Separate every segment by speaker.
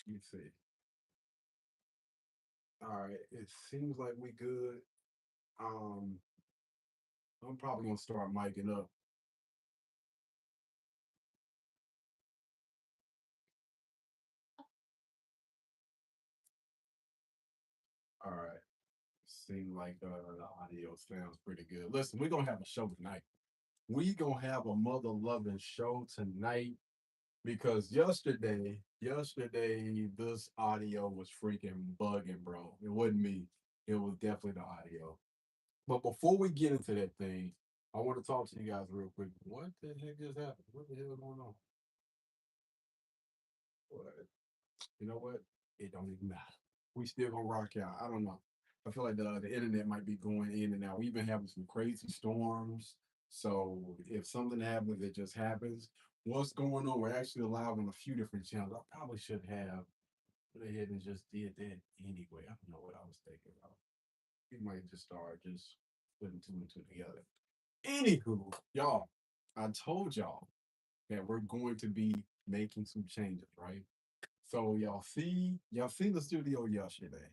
Speaker 1: You see. All right. It seems like we good. Um, I'm probably gonna start miking up. All right. Seem like the audio sounds pretty good. Listen, we're gonna have a show tonight. We gonna have a mother loving show tonight because yesterday this audio was freaking bugging, bro. It wasn't me. It was definitely the audio. But before we get into that thing, I want to talk to you guys real quick. What the heck just happened? What the hell is going on? What? You know what? It don't even matter. We still gonna rock out. I don't know. I feel like the internet might be going in and out. We've been having some crazy storms. So if something happens, it just happens. What's going on? We're actually live on a few different channels. I probably should have went ahead and just did that anyway. I don't know what I was thinking about. We might just start just putting two and two together. Anywho, y'all, I told y'all that we're going to be making some changes, right? So y'all see the studio yesterday.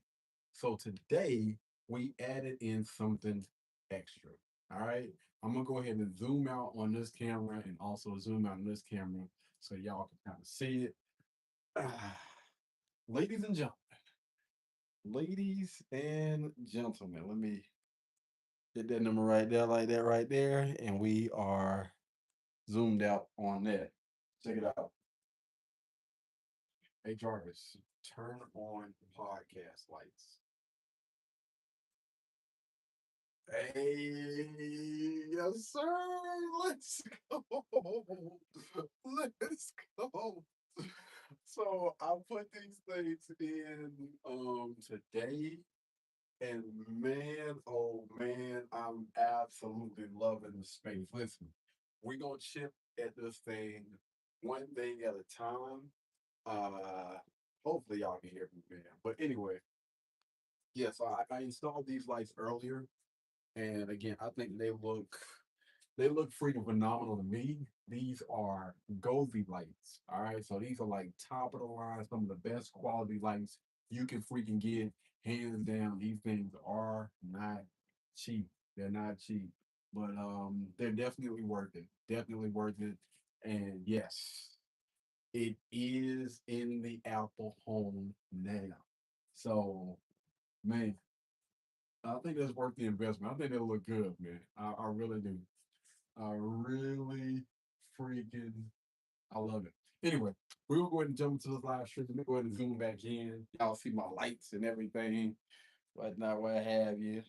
Speaker 1: So today we added in something extra. All right. I'm gonna go ahead and zoom out on this camera and also zoom out on this camera so y'all can kind of see it. Ah, ladies and gentlemen, ladies and gentlemen, let me get that number right there, like that right there, and we are zoomed out on that. Check it out. Hey Jarvis, turn on podcast lights. Hey, yes, sir. Let's go. Let's go. So I put these things in today, and man, oh man, I'm absolutely loving the space. Listen, we're gonna chip at this thing one thing at a time. Uh Hopefully y'all can hear me, man. But anyway, yeah, so I installed these lights earlier. And again, I think they look freaking phenomenal to me. These are Govi lights. All right. So these are like top of the line, some of the best quality lights you can freaking get. Hands down, these things are not cheap. They're not cheap. But they're definitely worth it. Definitely worth it. And yes, it is in the Apple home now. So man, I think that's worth the investment. I think they'll look good, man. I really do. I really freaking I love it. Anyway, we'll go ahead and jump into this live stream. Let me go ahead and zoom back in. Y'all see my lights and everything, whatnot, what have you.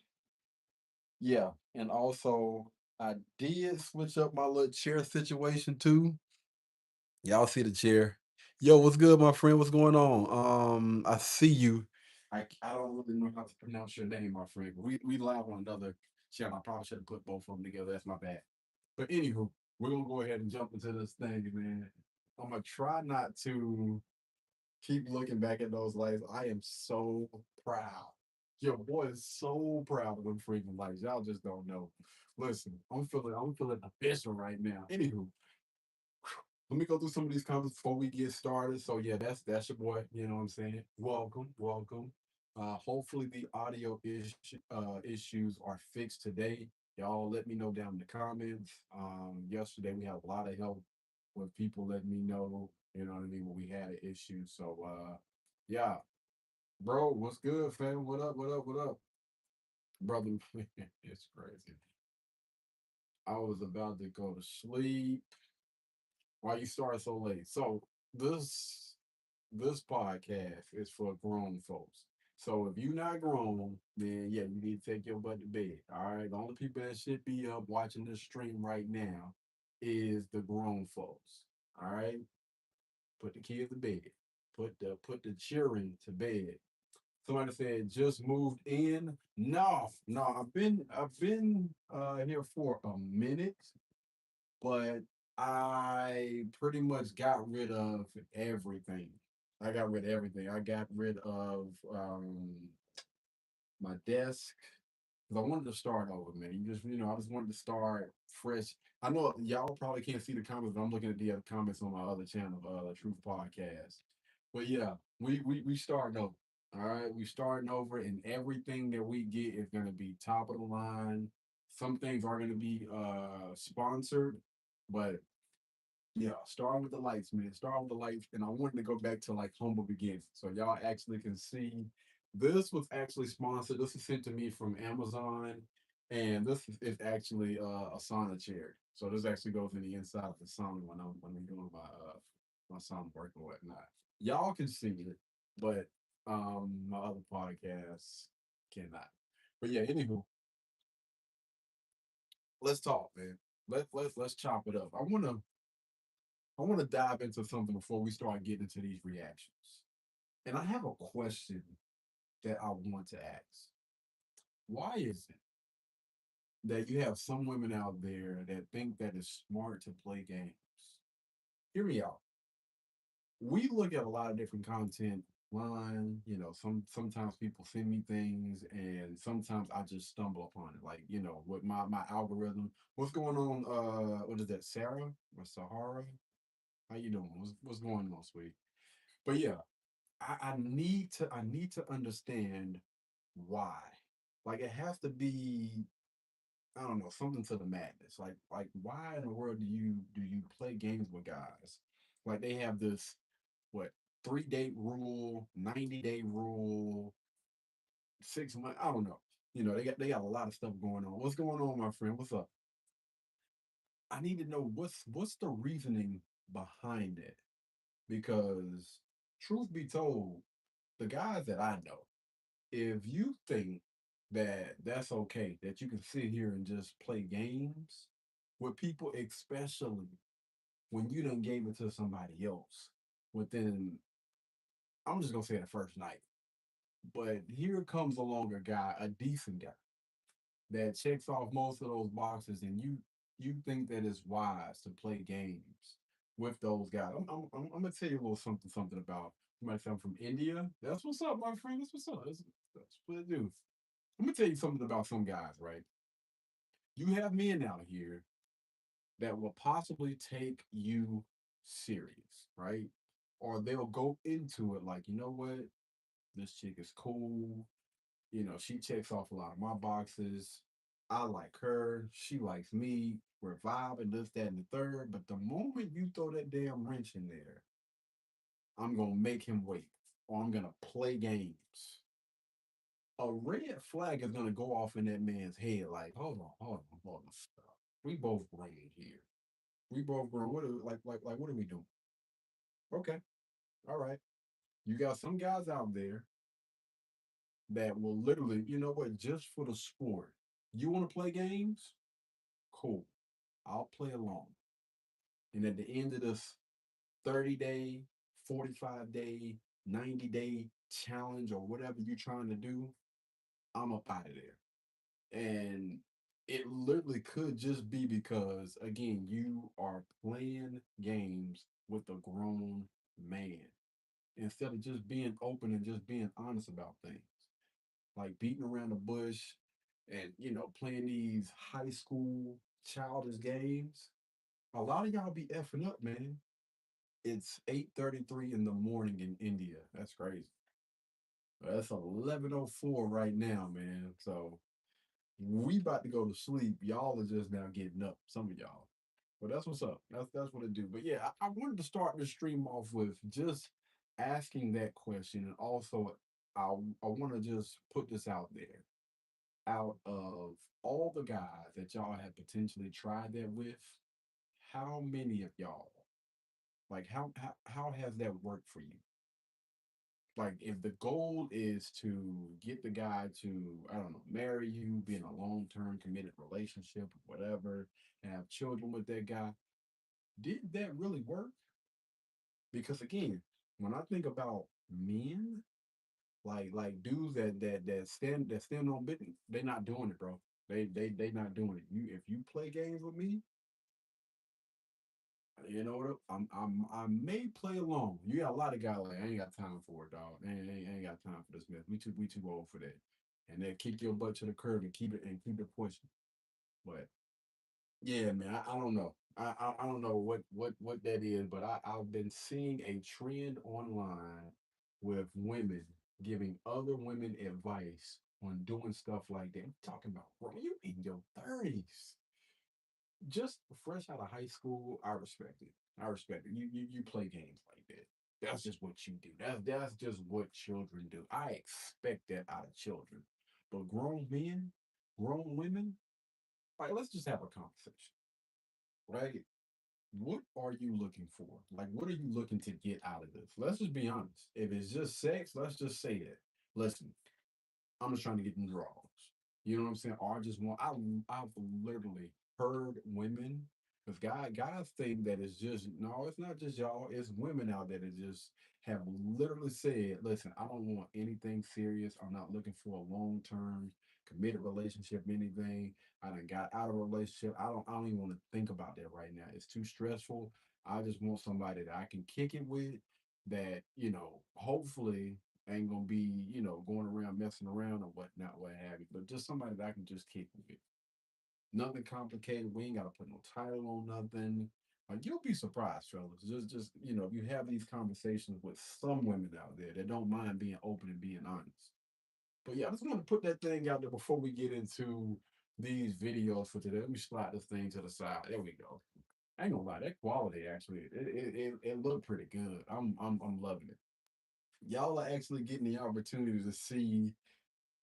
Speaker 1: Yeah, and also I did switch up my little chair situation too. Y'all see the chair. Yo, what's good, my friend? What's going on? I see you. I don't really know how to pronounce your name, my friend. But we live on another channel. I probably should have put both of them together. That's my bad. But anywho, we're gonna go ahead and jump into this thing, man. I'm gonna try not to keep looking back at those lights. I am so proud. Your boy is so proud of them freaking lights. Y'all just don't know. Listen, I'm feeling official right now. Anywho, let me go through some of these comments before we get started. So yeah, that's your boy. You know what I'm saying? Welcome, welcome. Hopefully the issues are fixed today. Y'all let me know down in the comments. Yesterday we had a lot of help with people letting me know. You know what I mean? When we had an issue. So yeah, bro, what's good, fam? What up? What up? What up, brother? It's crazy. I was about to go to sleep. Why you start so late? So this this podcast is for grown folks. So if you're not grown, then yeah, you need to take your butt to bed. All right. The only people that should be up watching this stream right now is the grown folks. All right. Put the kids to bed. Put the children to bed. Somebody said just moved in. No, no, I've been here for a minute, but I pretty much got rid of everything. I got rid of everything. I got rid of my desk because I wanted to start over, man. I just wanted to start fresh. I know y'all probably can't see the comments, but I'm looking at the other comments on my other channel, Truthh Podcast. But yeah, we starting over. All right, we starting over, and everything that we get is gonna be top of the line. Some things are gonna be sponsored, but yeah, starting with the lights, man. Starting with the lights, and I wanted to go back to like humble beginnings, so y'all actually can see. This was actually sponsored. This is sent to me from Amazon, and this is actually a sauna chair. So this actually goes in the inside of the sauna when I'm doing my sauna work or whatnot. Y'all can see it, but my other podcasts cannot. But yeah, anywho, let's talk, man. Let's chop it up. I wanna dive into something before we start getting into these reactions. And I have a question that I want to ask. Why is it that you have some women out there that think that it's smart to play games? Hear me out. We look at a lot of different content online. Sometimes people send me things, and sometimes I just stumble upon it. Like, with my algorithm. What's going on? What is that, Sarah or Sahara? How you doing? What's going on, sweet? But yeah, I need to understand why. Like it has to be, I don't know, something to the madness. Like why in the world do you play games with guys? Like they have this what 3 date rule, 90-day rule, 6 month. I don't know. They got a lot of stuff going on. What's going on, my friend? What's up? I need to know what's the reasoning behind it because truth be told, the guys that I know, if you think that that's okay, that you can sit here and just play games with people, especially when you done gave it to somebody else within, I'm just gonna say the first night. But here comes along a guy, a decent guy, that checks off most of those boxes, and you think that it's wise to play games with those guys. I'm gonna tell you a little something about. You might say I'm from India. That's what's up, my friend. That's what's up. That's what it do. Let me tell you something about some guys, right? You have men out here that will possibly take you serious, right? Or they'll go into it like, you know what? This chick is cool. She checks off a lot of my boxes. I like her. She likes me. We're vibing, this, that, and the third. But the moment you throw that damn wrench in there, I'm going to make him wait or I'm going to play games. A red flag is going to go off in that man's head like, hold on. Stop. We both grown here. We both grown. What are, like what are we doing? Okay. All right. You got some guys out there that will literally, you know what, just for the sport. You want to play games? Cool. I'll play along. And at the end of this 30-day, 45-day, 90-day challenge or whatever you're trying to do, I'm up out of there. And it literally could just be because, again, you are playing games with a grown man instead of just being open and just being honest about things. Like beating around the bush and, playing these high school childish games. A lot of y'all be effing up, man. It's 8:33 in the morning in India. That's crazy. That's 11:04 right now, man. So we about to go to sleep. Y'all are just now getting up. Some of y'all. But that's what's up. That's what it do. But yeah, I wanted to start the stream off with just asking that question, and also I want to just put this out there. Out of all the guys that y'all have potentially tried that with, how many of y'all, like how has that worked for you? Like if the goal is to get the guy to, I don't know, marry you, be in a long-term committed relationship, whatever, have children with that guy, did that really work? Because again, when I think about men, like dudes that stand on business, they not doing it, bro. They not doing it. If you play games with me, you know what? I may play along. You got a lot of guys like I ain't got time for it, dog. I ain't got time for this mess. We too old for that. And then kick your butt to the curb and keep it pushing. But yeah, man, I don't know. I don't know what that is, but I've been seeing a trend online with women giving other women advice on doing stuff like that. I'm talking about, bro, you in your 30s, just fresh out of high school. I respect it. I respect it. You play games like that. That's just what you do. That's just what children do. I expect that out of children. But grown men, grown women, like let's just have a conversation, right? What are you looking for? Like, what are you looking to get out of this? Let's just be honest. If it's just sex, let's just say that. Listen, I'm just trying to get them draws. You know what I'm saying? Or I just want. I've literally heard women, because guys think that it's just no. It's not just y'all. It's women out there that just have literally said, "Listen, I don't want anything serious. I'm not looking for a long term committed relationship. Anything. I done got out of a relationship. I don't even want to think about that right now. It's too stressful. I just want somebody that I can kick it with. That hopefully ain't gonna be, going around messing around or whatnot, what have you. But just somebody that I can just kick with. Nothing complicated. We ain't gotta put no title on nothing. Like you'll be surprised, fellas. Just if you have these conversations with some women out there that don't mind being open and being honest. But yeah, I just want to put that thing out there before we get into these videos for today. Let me slide this thing to the side. There we go. I ain't gonna lie, that quality actually it looked pretty good. I'm loving it. Y'all are actually getting the opportunity to see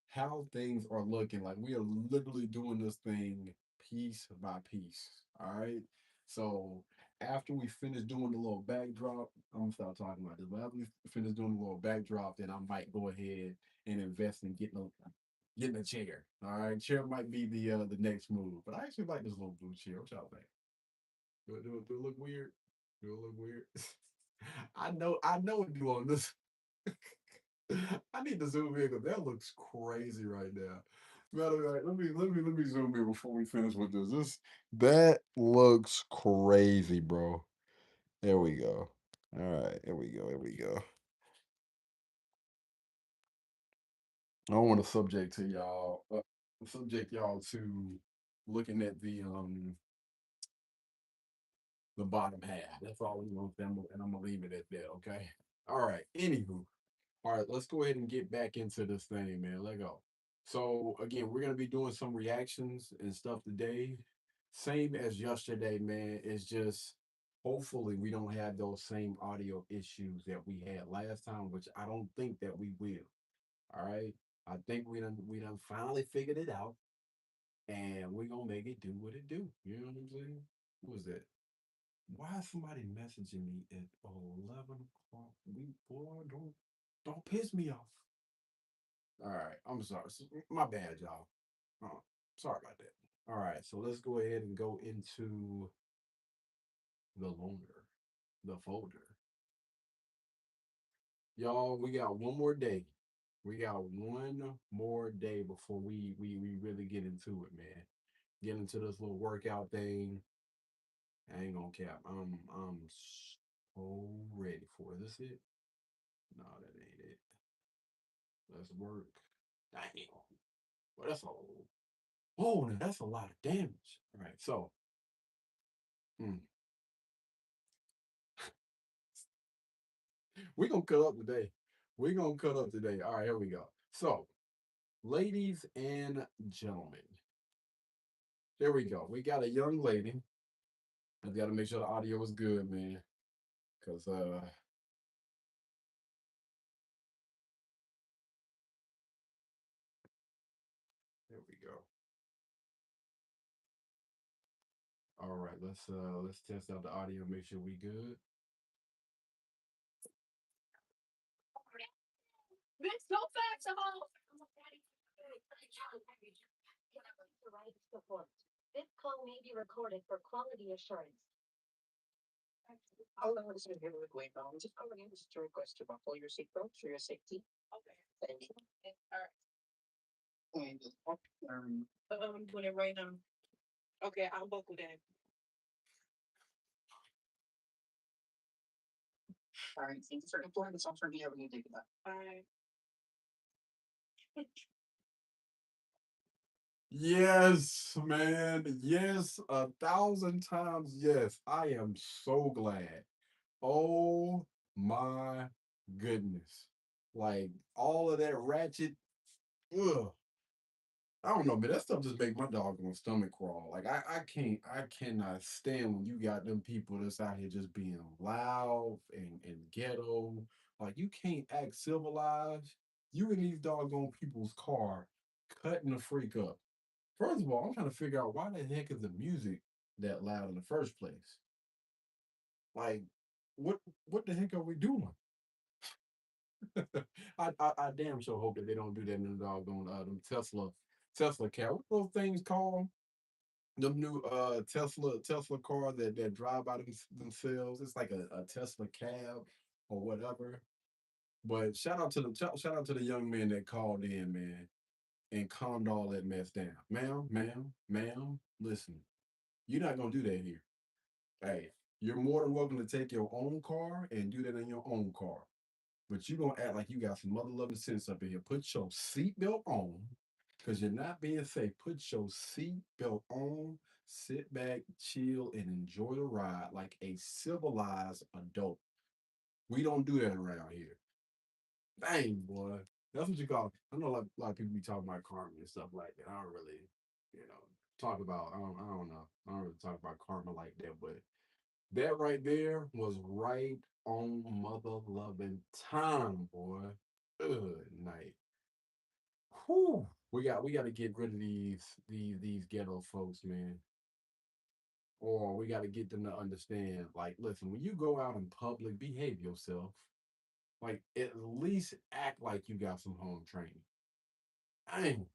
Speaker 1: how things are looking. Like we are literally doing this thing piece by piece. All right. So after we finish doing the little backdrop, I'm gonna start talking about this. But after we finish doing the little backdrop, then I might go ahead and invest in getting a chair. All right. Chair might be the next move. But I actually like this little blue chair. What y'all think? Do it look weird? Do it look weird? I know it do on this. I need to zoom in because that looks crazy right now. Matter of fact, let me zoom in before we finish with this. That looks crazy, bro. There we go. All right, here we go. Here we go. I don't want to subject y'all to looking at the bottom half. That's all we want them, and I'm gonna leave it at that. Okay. All right. Anywho, all right, let's go ahead and get back into this thing, man. Let go. So again, we're gonna be doing some reactions and stuff today. Same as yesterday, man. It's just hopefully we don't have those same audio issues that we had last time, which I don't think that we will. All right. I think we done finally figured it out and we're gonna make it do what it do. You know what I'm saying? What was that? Why is somebody messaging me at 11 o'clock? Boy, don't piss me off. All right, I'm sorry. My bad, y'all. Oh, sorry about that. All right, so let's go ahead and go into the loaner, the folder. Y'all, we got one more day. We got one more day before we really get into it, man. Get into this little workout thing. I ain't gonna cap. I'm so ready for it. Is this it? No, that ain't it. Let's work. Damn. Well, that's all. Oh, now that's a lot of damage. All right, so mm, we're gonna cut up today. We're gonna cut up today. All right, here we go. So, ladies and gentlemen, there we go. We got a young lady. I gotta make sure the audio is good, man. Cause there we go. All right, let's test out the audio, make sure we good. Yes, man. Yes, 1,000 times yes. I am so glad. Oh my goodness. Like all of that ratchet, ugh. I don't know, man. That stuff just make my doggone stomach crawl. Like I cannot stand when you got them people that's out here just being loud and ghetto. Like you can't act civilized. You in these doggone people's car cutting the freak up. First of all, I'm trying to figure out why the heck is the music that loud in the first place? Like, what what the heck are we doing? I damn sure hope that they don't do that in the doggone them Tesla car. What those things called? Them new Tesla car that drive by themselves. It's like a Tesla cab or whatever. But shout out to the young man that called in, man, and calmed all that mess down. Ma'am, listen, you're not gonna do that here. Hey, you're more than welcome to take your own car and do that in your own car. But you gonna act like you got some mother loving sense up in here. Put your seatbelt on, because you're not being safe. Put your seatbelt on, sit back, chill, and enjoy the ride like a civilized adult. We don't do that around here. Dang, boy. That's what you call. I know a lot of people be talking about karma and stuff like that. I don't really, you know, talk about. I don't know. I don't really talk about karma like that. But that right there was right on mother loving time, boy. Good night. Whew. We got to get rid of these ghetto folks, man. Or we got to get them to understand. Like, listen, when you go out in public, behave yourself. Like, at least act like you got some home training. Dang.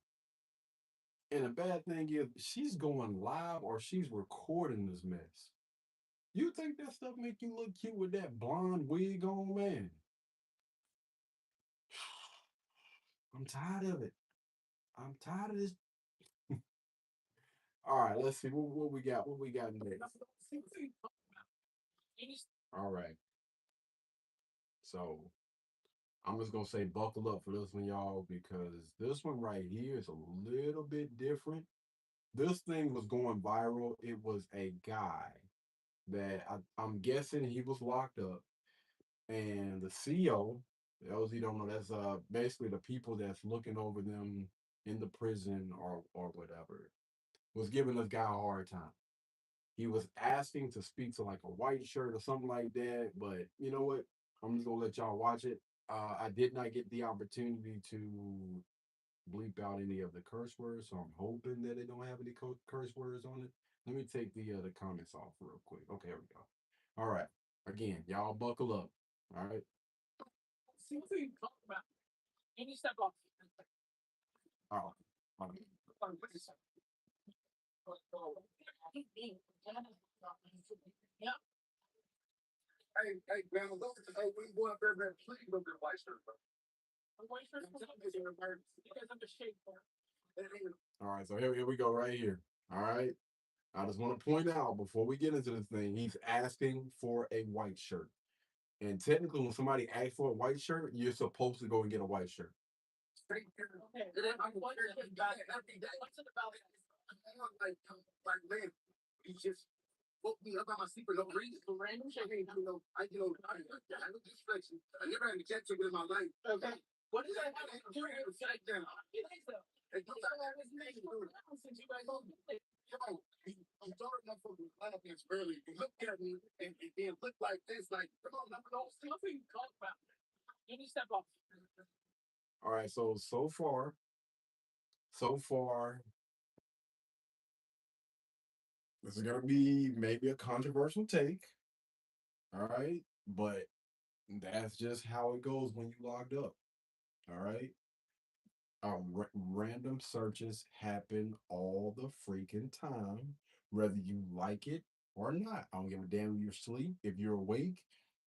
Speaker 1: And the bad thing is, she's going live or she's recording this mess. You think that stuff make you look cute with that blonde wig on, man? I'm tired of it. I'm tired of this. All right, let's see what we got. What we got next? All right, so I'm just gonna say buckle up for this one, y'all, because this one right here is a little bit different. This thing was going viral. It was a guy that I'm guessing he was locked up, and the CO, those you don't know, that's basically the people that's looking over them in the prison or whatever, was giving this guy a hard time. He was asking to speak to like a white shirt or something like that. But you know what? I'm just gonna let y'all watch it. I did not get the opportunity to bleep out any of the curse words, so I'm hoping that they don't have any curse words on it. Let me take the comments off real quick. Okay, here we go. All right. Again, y'all buckle up. All right. Oh, all right. So here we go right here. All right. I just want to point out before we get into this thing, he's asking for a white shirt. And technically, when somebody asks for a white shirt, you're supposed to go and get a white shirt. All right. So far, this is gonna be maybe a controversial take. All right, but that's just how it goes when you logged up. All right. Random searches happen all the freaking time, whether you like it or not. I don't give a damn if you're asleep, if you're awake,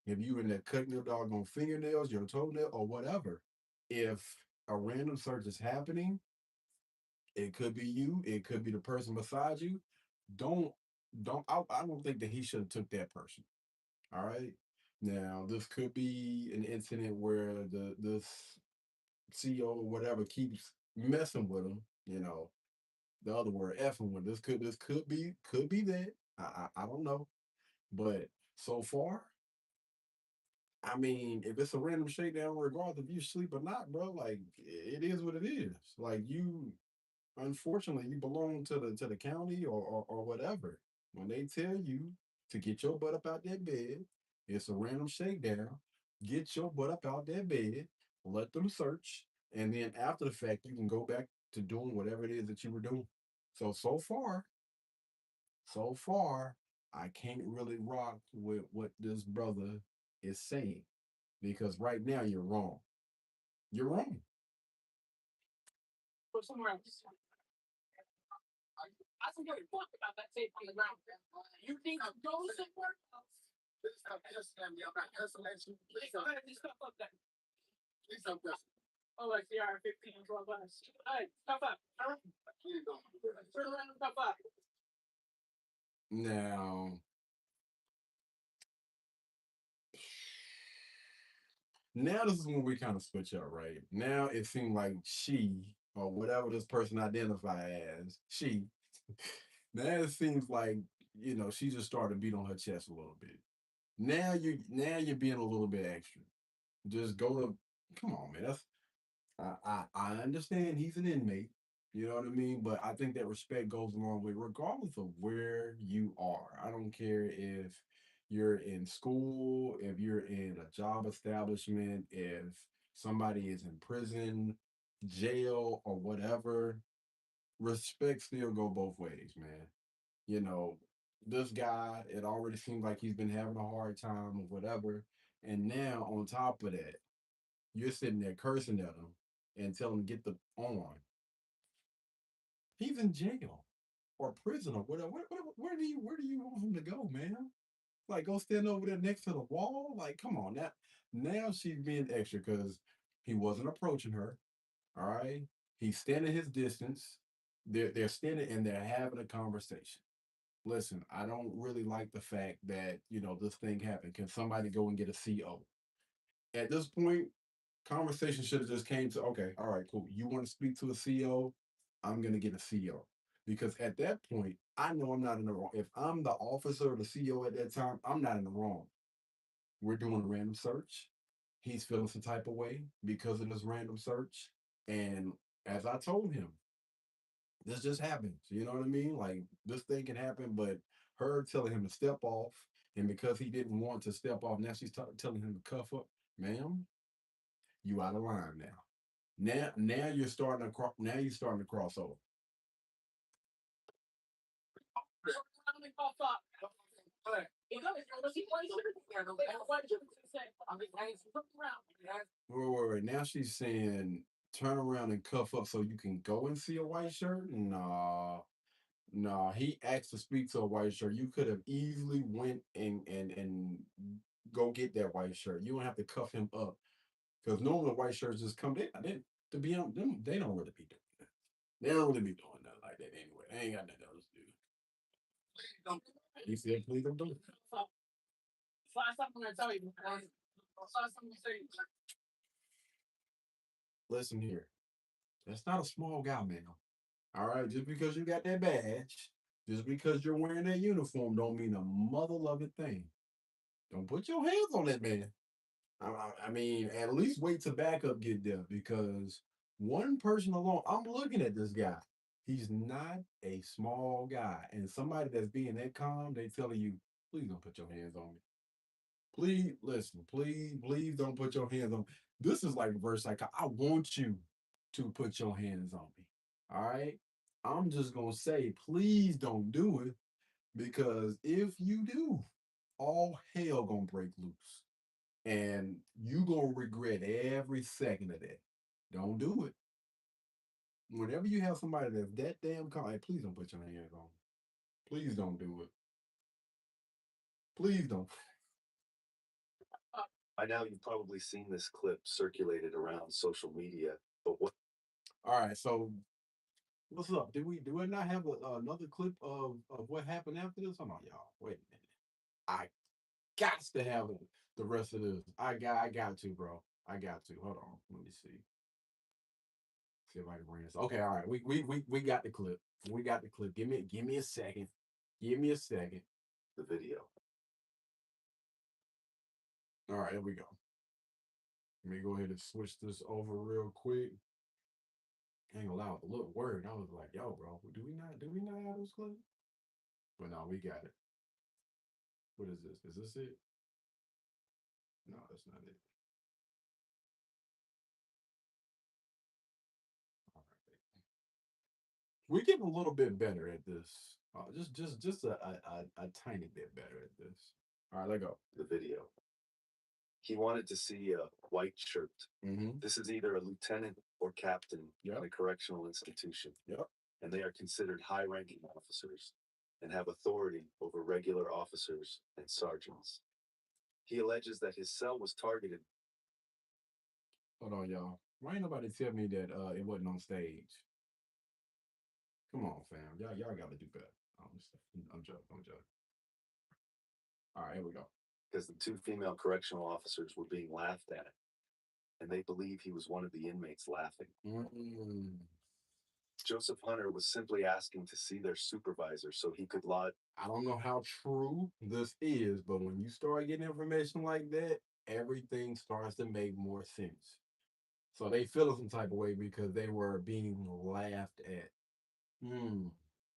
Speaker 1: if you in there cutting your doggone fingernails, your toenail, or whatever. If a random search is happening, it could be you, it could be the person beside you. Don't I don't think that he should have took that person. All right. Now, this could be an incident where this CEO or whatever keeps messing with him, the other word, effing with. This could be that. I don't know. But so far, I mean, if it's a random shakedown, regardless if you sleep or not, bro, like it is what it is. Like you, unfortunately, you belong to the county or whatever. When they tell you to get your butt up out that bed, it's a random shakedown. Get your butt up out that bed, let them search, and then after the fact, you can go back to doing whatever it is that you were doing. So far, I can't really rock with what this brother is saying because right now you're wrong. You're wrong. Now, now this is when we kind of switch up, right? Now it seemed like she or whatever this person identify as she. Now it seems like she just started to beat on her chest a little bit. Now you're being a little bit extra. Just go to come on, man. I understand he's an inmate. You know what I mean? But I think that respect goes along with regardless of where you are. I don't care if you're in school, if you're in a job establishment, if somebody is in prison, jail, or whatever. Respect still go both ways, man. You know, this guy, it already seems like he's been having a hard time or whatever. And now on top of that, you're sitting there cursing at him and telling him get the on. He's in jail or prison or whatever. Where do you want him to go, man? Like go stand over there next to the wall? Like, come on. Now she's being extra because he wasn't approaching her. All right. He's standing his distance. They're standing and they're having a conversation. Listen, I don't really like the fact that, this thing happened. Can somebody go and get a CO? At this point, conversation should have just came to, okay, all right, cool. You want to speak to a CEO? I'm gonna get a CEO. Because at that point, I know I'm not in the wrong. If I'm the officer or the CEO at that time, I'm not in the wrong. We're doing a random search. He's feeling some type of way because of this random search. And as I told him, this just happens. You know what I mean? Like this thing can happen, but her telling him to step off, and because he didn't want to step off, now she's telling him to cuff up, ma'am. You out of line now. Now you're starting to now you're starting to cross over. Wait. Now she's saying turn around and cuff up so you can go and see a white shirt. Nah, nah. He asked to speak to a white shirt. You could have easily went and go get that white shirt. You don't have to cuff him up because normally white shirts just come. They to be honest, them, they don't really be doing that. They don't really be doing nothing like that anyway. They ain't got nothing else to do. He said, please don't do it. Listen here. That's not a small guy, man. All right, just because you got that badge, just because you're wearing that uniform, don't mean a mother loving thing. Don't put your hands on that man. I mean, at least wait till backup get there because one person alone. I'm looking at this guy. He's not a small guy, and somebody that's being that calm, they telling you, please don't put your hands on me. Please listen. Please don't put your hands on me. This is like reverse psych. I want you to put your hands on me. All right. I'm just gonna say, please don't do it because if you do, all hell gonna break loose, and you gonna regret every second of that. Don't do it. Whenever you have somebody that's that damn calm, hey, please don't put your hands on. Me. Please don't do it. Please don't.
Speaker 2: By now, you've probably seen this clip circulated around social media, but what
Speaker 1: All right. So what's up? Do we not have another clip of what happened after this? Hold on, y'all. Wait a minute. I got to have the rest of this. I got to, bro. I got to. Hold on. Let me see. See if I can bring this. Okay, all right. We got the clip. We got the clip. Give me a second. Give me a second.
Speaker 2: The video.
Speaker 1: All right, here we go. Let me go ahead and switch this over real quick. I ain't gonna lie, with the little word, I was like, yo, bro, do we not have this clip? But no, we got it. What is this? Is this it? No, that's not it. All right. We getting a little bit better at this. Just a tiny bit better at this. All right, let go.
Speaker 2: The video. He wanted to see a white shirt.
Speaker 1: Mm-hmm.
Speaker 2: This is either a lieutenant or captain
Speaker 1: Yep.
Speaker 2: in a correctional institution.
Speaker 1: Yep.
Speaker 2: And they are considered high ranking officers and have authority over regular officers and sergeants. He alleges that his cell was targeted.
Speaker 1: Hold on, y'all. Why ain't nobody tell me that it wasn't on stage? Come on, fam. Y'all gotta do better. I'm joking. I'm joking. All right, here we go.
Speaker 2: Because the two female correctional officers were being laughed at, and they believe he was one of the inmates laughing.
Speaker 1: Mm-mm.
Speaker 2: Joseph Hunter was simply asking to see their supervisor so he could lodge.
Speaker 1: I don't know how true this is, but when you start getting information like that, everything starts to make more sense. So they feel some type of way because they were being laughed at. Don't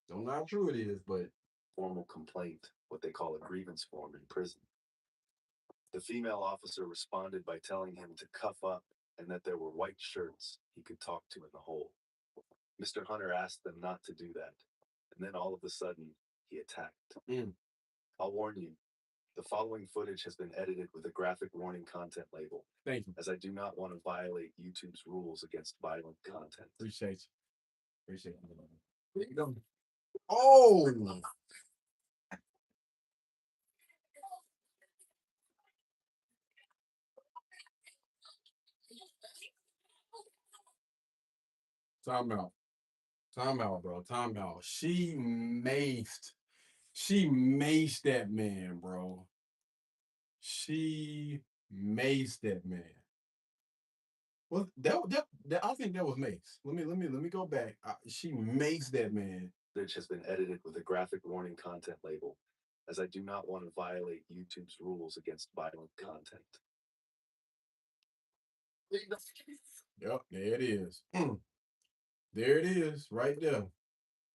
Speaker 1: know how true it is, but
Speaker 2: Formal complaint, what they call a grievance form in prison. The female officer responded by telling him to cuff up and that there were white shirts he could talk to in the hole. Mr. Hunter asked them not to do that, and then all of a sudden, he attacked. I'll warn you, the following footage has been edited with a graphic warning content label,
Speaker 1: thank you.
Speaker 2: as I do not want to violate YouTube's rules against violent content.
Speaker 1: Appreciate you. Appreciate you. Oh! Time out. Time out, bro. Time out. She maced that man, bro. She maced that man. Well, that I think that was mace. Let me go back. She maced that man.
Speaker 2: Footage has been edited with a graphic warning content label, as I do not want to violate YouTube's rules against violent content.
Speaker 1: Yep, there it is. There it is, right there.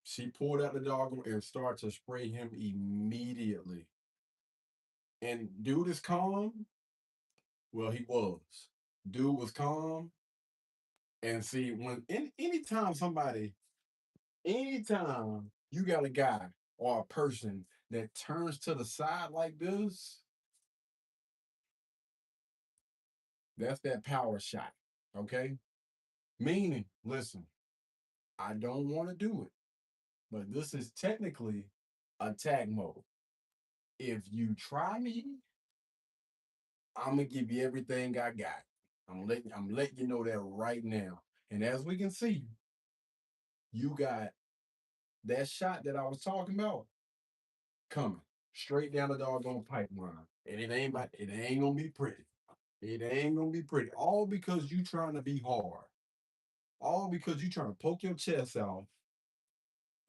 Speaker 1: She pulled out the dog and started to spray him immediately. And dude is calm. Well, he was. Dude was calm. And see, anytime you got a guy or a person that turns to the side like this, that's that power shot. Okay? Meaning, listen, I don't want to do it, but this is technically attack mode. If you try me, I'm gonna give you everything I got. I'm letting you know that right now. And as we can see, you got that shot that I was talking about coming straight down the doggone pipeline. And it ain't gonna be pretty. It ain't gonna be pretty. All because you trying to be hard. All because you trying to poke your chest out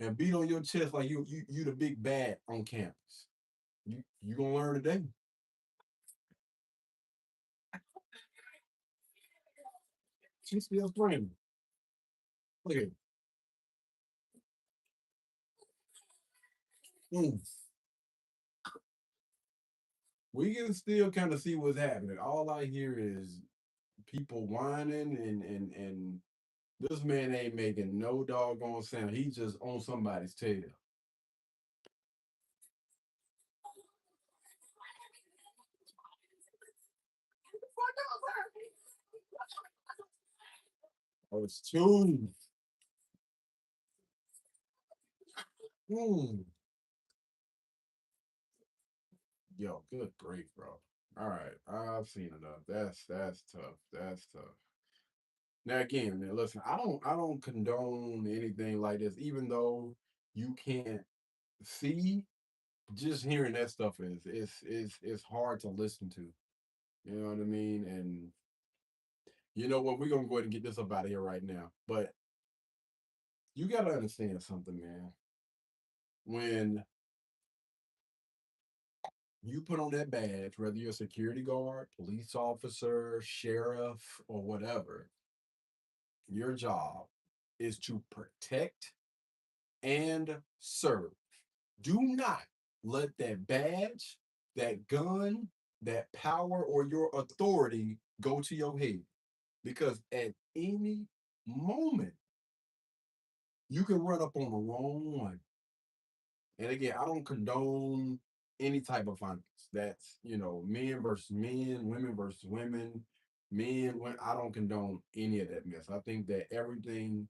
Speaker 1: and beat on your chest like you the big bad on campus. You gonna learn today. She's still screaming. Look at it. Mm. We can still kind of see what's happening. All I hear is people whining and this man ain't making no doggone sound. He's just on somebody's tail. Oh, it's two. Mm. Yo, good grief, bro. All right, I've seen enough. That's tough. That's tough. Now again, man, listen, I don't condone anything like this, even though you can't see. Just hearing that stuff is hard to listen to. You know what I mean? And You know what? We're gonna go ahead and get this up out of here right now. But you gotta understand something, man. When you put on that badge, whether you're a security guard, police officer, sheriff, or whatever, your job is to protect and serve. Do not let that badge, that gun, that power, or your authority go to your head. Because at any moment, you can run up on the wrong one. And again, I don't condone any type of violence. That's, men versus men, women versus women, men, I don't condone any of that mess. I think that everything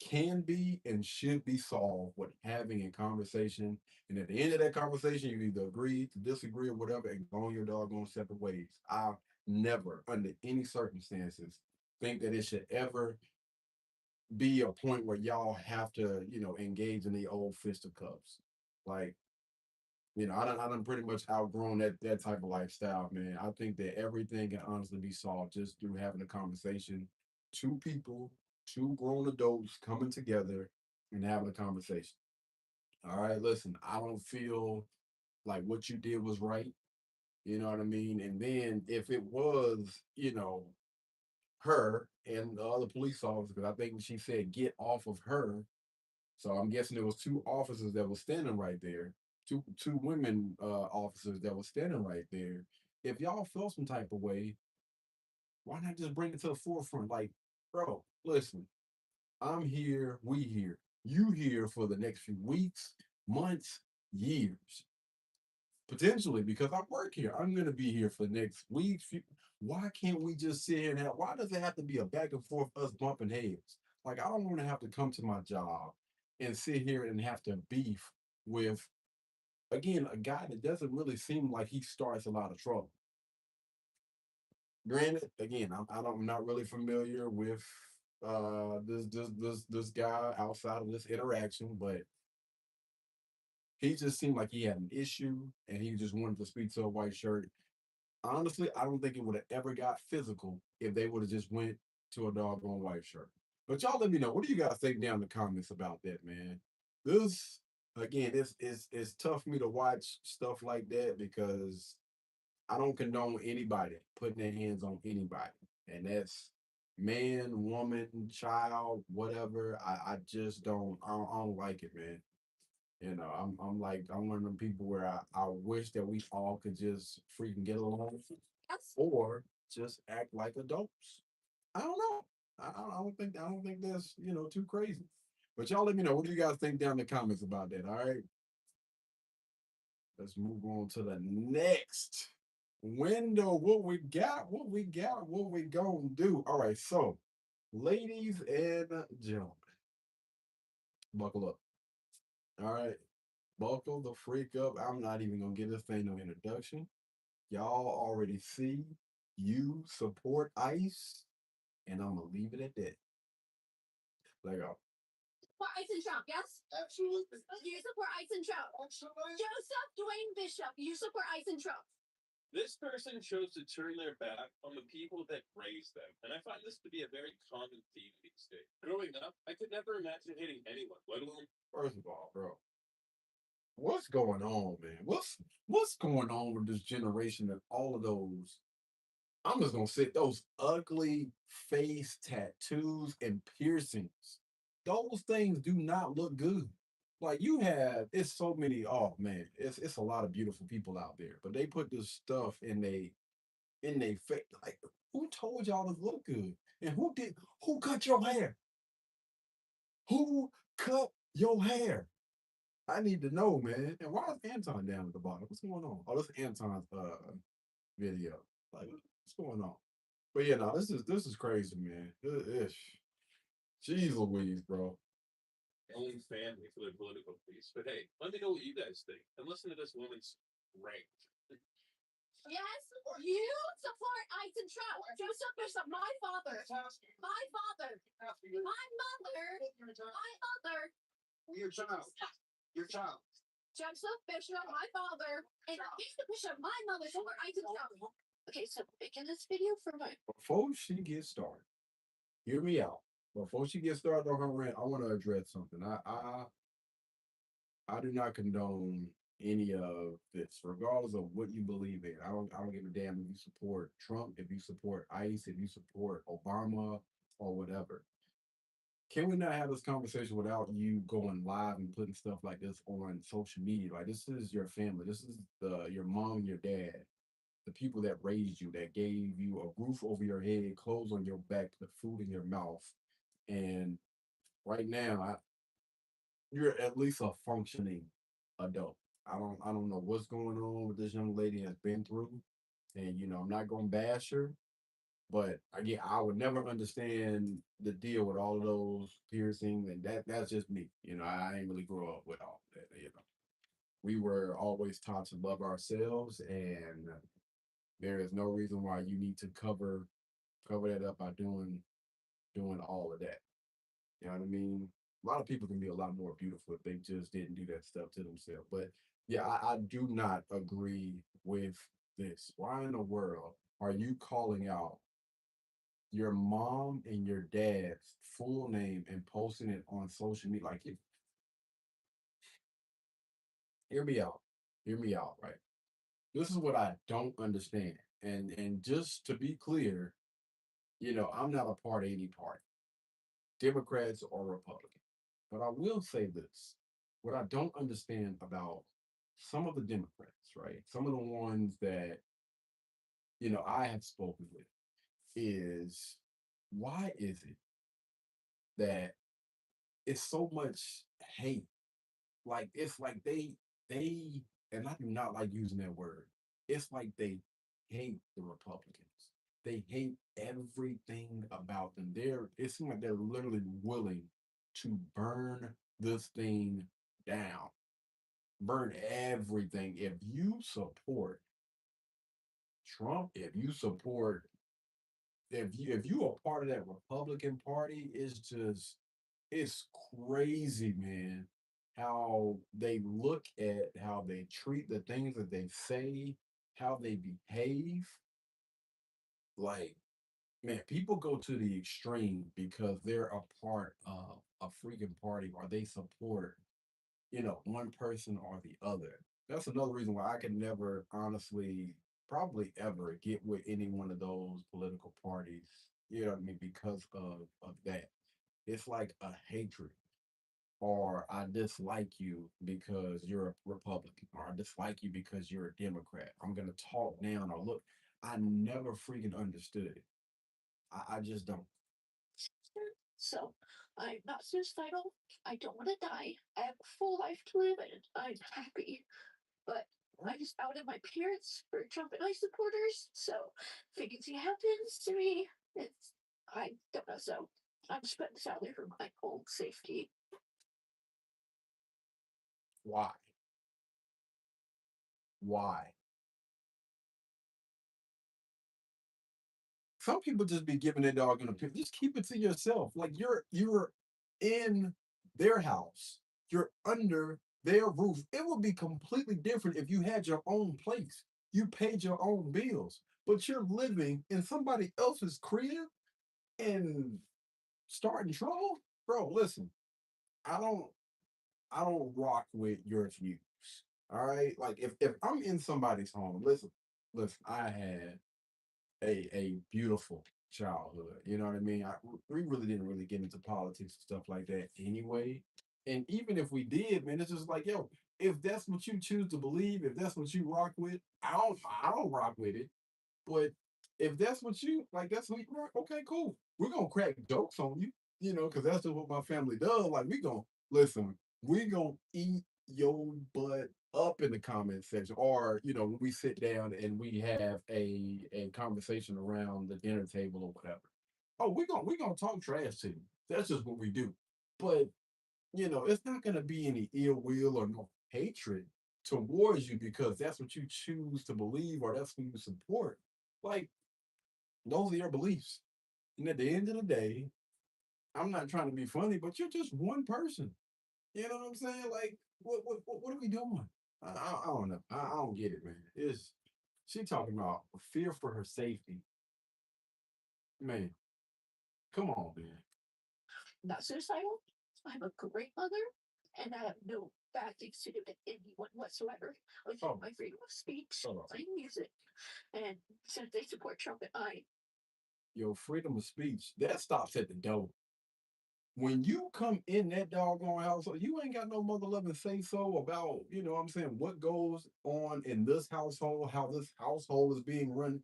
Speaker 1: can be and should be solved with having a conversation. And at the end of that conversation, you either agree to disagree or whatever and go on your doggone separate ways. I never, under any circumstances, think that it should ever be a point where y'all have to, engage in the old fisticuffs. Like, I done pretty much outgrown that type of lifestyle, man. I think that everything can honestly be solved just through having a conversation. Two people, two grown adults coming together and having a conversation. All right, listen, I don't feel like what you did was right. You know what I mean? And then if it was, her and the other police officer, because I think she said get off of her. So I'm guessing there was two officers that were standing right there, two women officers that were standing right there. If y'all felt some type of way, why not just bring it to the forefront? Like, bro, listen, I'm here, we here, you here for the next few weeks, months, years, potentially because I work here. I'm gonna be here for the next weeks. Why can't we just sit here and have? Why does it have to be a back and forth us bumping heads? Like I don't want to have to come to my job and sit here and have to beef with again a guy that doesn't really seem like he starts a lot of trouble. Granted, again, I'm not really familiar with this guy outside of this interaction, but he just seemed like he had an issue and he just wanted to speak to a white shirt. Honestly, I don't think it would have ever got physical if they would have just went to a doggone white shirt. But y'all let me know. What do you guys think down in the comments about that, man? This again, it's tough for me to watch stuff like that because I don't condone anybody putting their hands on anybody. And that's man, woman, child, whatever. I just don't like it, man. I'm one of them people where I wish that we all could just freaking get along or just act like adults. I don't know. I don't think that's too crazy. But y'all let me know. What do you guys think down in the comments about that? All right. Let's move on to the next window. What we got? What we got? What we gonna do? All right. So, ladies and gentlemen, buckle up. All right. Buckle the freak up. I'm not even gonna give this thing no introduction. Y'all already see you support ICE, and I'm gonna leave it at that. Let go. For Ice and Trump, yes? Absolutely. You support Ice and Trump. Absolutely. Joseph Dwayne Bishop, you support Ice and Trump. This person chose to turn their back on the people that raised them, and I find this to be a very common theme these days. Growing up, I could never imagine hating anyone, let alone. First of all, bro, what's going on, man? What's going on with this generation and all of those? I'm just gonna say those ugly face tattoos and piercings. Those things do not look good. Like you have, it's so many. Oh man, it's a lot of beautiful people out there, but they put this stuff in they face. Like who told y'all to look good? And who cut your hair? Who cut your hair? I need to know, man. And why is Anton down at the bottom? What's going on? Oh, this is Anton's video. Like, what's going on? But yeah, no, this is crazy, man. Jeez Louise, bro. Own family for their political beliefs. But hey, let me know what you guys think. And listen to this woman's rant. Yes, you support Ice and Trout. Joseph Bishop, my father. My father. My mother. My mother. Your child. Your child. Joseph Bishop, my father. And Bishop, my mother, support Ice and Trout. Okay, so making this video for my before she gets started, hear me out. Before she gets started on her rant, I want to address something. I do not condone any of this, regardless of what you believe in. I don't give a damn if you support Trump, if you support ICE, if you support Obama or whatever. Can we not have this conversation without you going live and putting stuff like this on social media? Like this is your family. This is your mom, your dad, the people that raised you, that gave you a roof over your head, clothes on your back, put food in your mouth. And right now, you're at least a functioning adult. I don't know what's going on with this young lady has been through. And I'm not gonna bash her, but again, I would never understand the deal with all of those piercings, and that's just me. I ain't really grow up with all that. We were always taught to love ourselves, and there is no reason why you need to cover that up by doing all of that. You know what I mean? A lot of people can be a lot more beautiful if they just didn't do that stuff to themselves. But yeah, I do not agree with this. Why in the world are you calling out your mom and your dad's full name and posting it on social media? Like, hear me out. Hear me out, right? This is what I don't understand. And just to be clear, I'm not a part of any party, Democrats or Republicans. But I will say this. What I don't understand about some of the Democrats, right? Some of the ones that, I have spoken with is why is it that it's so much hate? Like it's like they and I do not like using that word. It's like they hate the Republicans. They hate everything about them. It seems like they're literally willing to burn this thing down. Burn everything. If you support Trump, if you are part of that Republican Party, it's crazy, man. How they look at how they treat the things that they say, how they behave. Like, man, people go to the extreme because they're a part of a freaking party or they support, one person or the other. That's another reason why I can never honestly, probably ever get with any one of those political parties. You know what I mean? Because of that. It's like a hatred, or I dislike you because you're a Republican, or I dislike you because you're a Democrat. I'm gonna talk down or look. I never freaking understood it. I just don't. So I'm not suicidal. I don't want to die. I have a full life to live and I'm happy. But I just outed my parents for Trump and I supporters. So if anything happens to me, I don't know. So I'm just putting this out there for my own safety. Why? Why? Some people just be giving their dog an opinion. Just keep it to yourself. Like you're in their house. You're under their roof. It would be completely different if you had your own place. You paid your own bills, but you're living in somebody else's crib and starting trouble. Bro, listen, I don't I don't rock with your views. All right. Like if I'm in somebody's home, listen, I had a beautiful childhood. You know what I mean? We really didn't really get into politics and stuff like that anyway. And even if we did, man, it's just like, yo, if that's what you choose to believe, if that's what you rock with, I don't rock with it. But if that's what you like, that's what you rock. Okay, cool. We're gonna crack jokes on you, because that's just what my family does. Like we gonna listen. We gonna eat your butt up in the comment section, or when we sit down and we have a conversation around the dinner table or whatever. Oh, we gonna talk trash to you. That's just what we do. But it's not gonna be any ill will or no hatred towards you because that's what you choose to believe or that's who you support. Like those are your beliefs. And at the end of the day, I'm not trying to be funny, but you're just one person. You know what I'm saying? Like, what are we doing? I don't know. I don't get it, man. It's She talking about fear for her safety. Man, come on, man.
Speaker 3: Not suicidal. I'm a great mother, and I have no bad things to do to anyone whatsoever. I have
Speaker 1: Oh,
Speaker 3: my freedom of speech,
Speaker 1: hold on.
Speaker 3: playing music, and since they support Trump and I,
Speaker 1: Your freedom of speech, that stops at the door. When you come in that doggone household, you ain't got no mother loving say so about, what I'm saying, what goes on in this household, how this household is being run.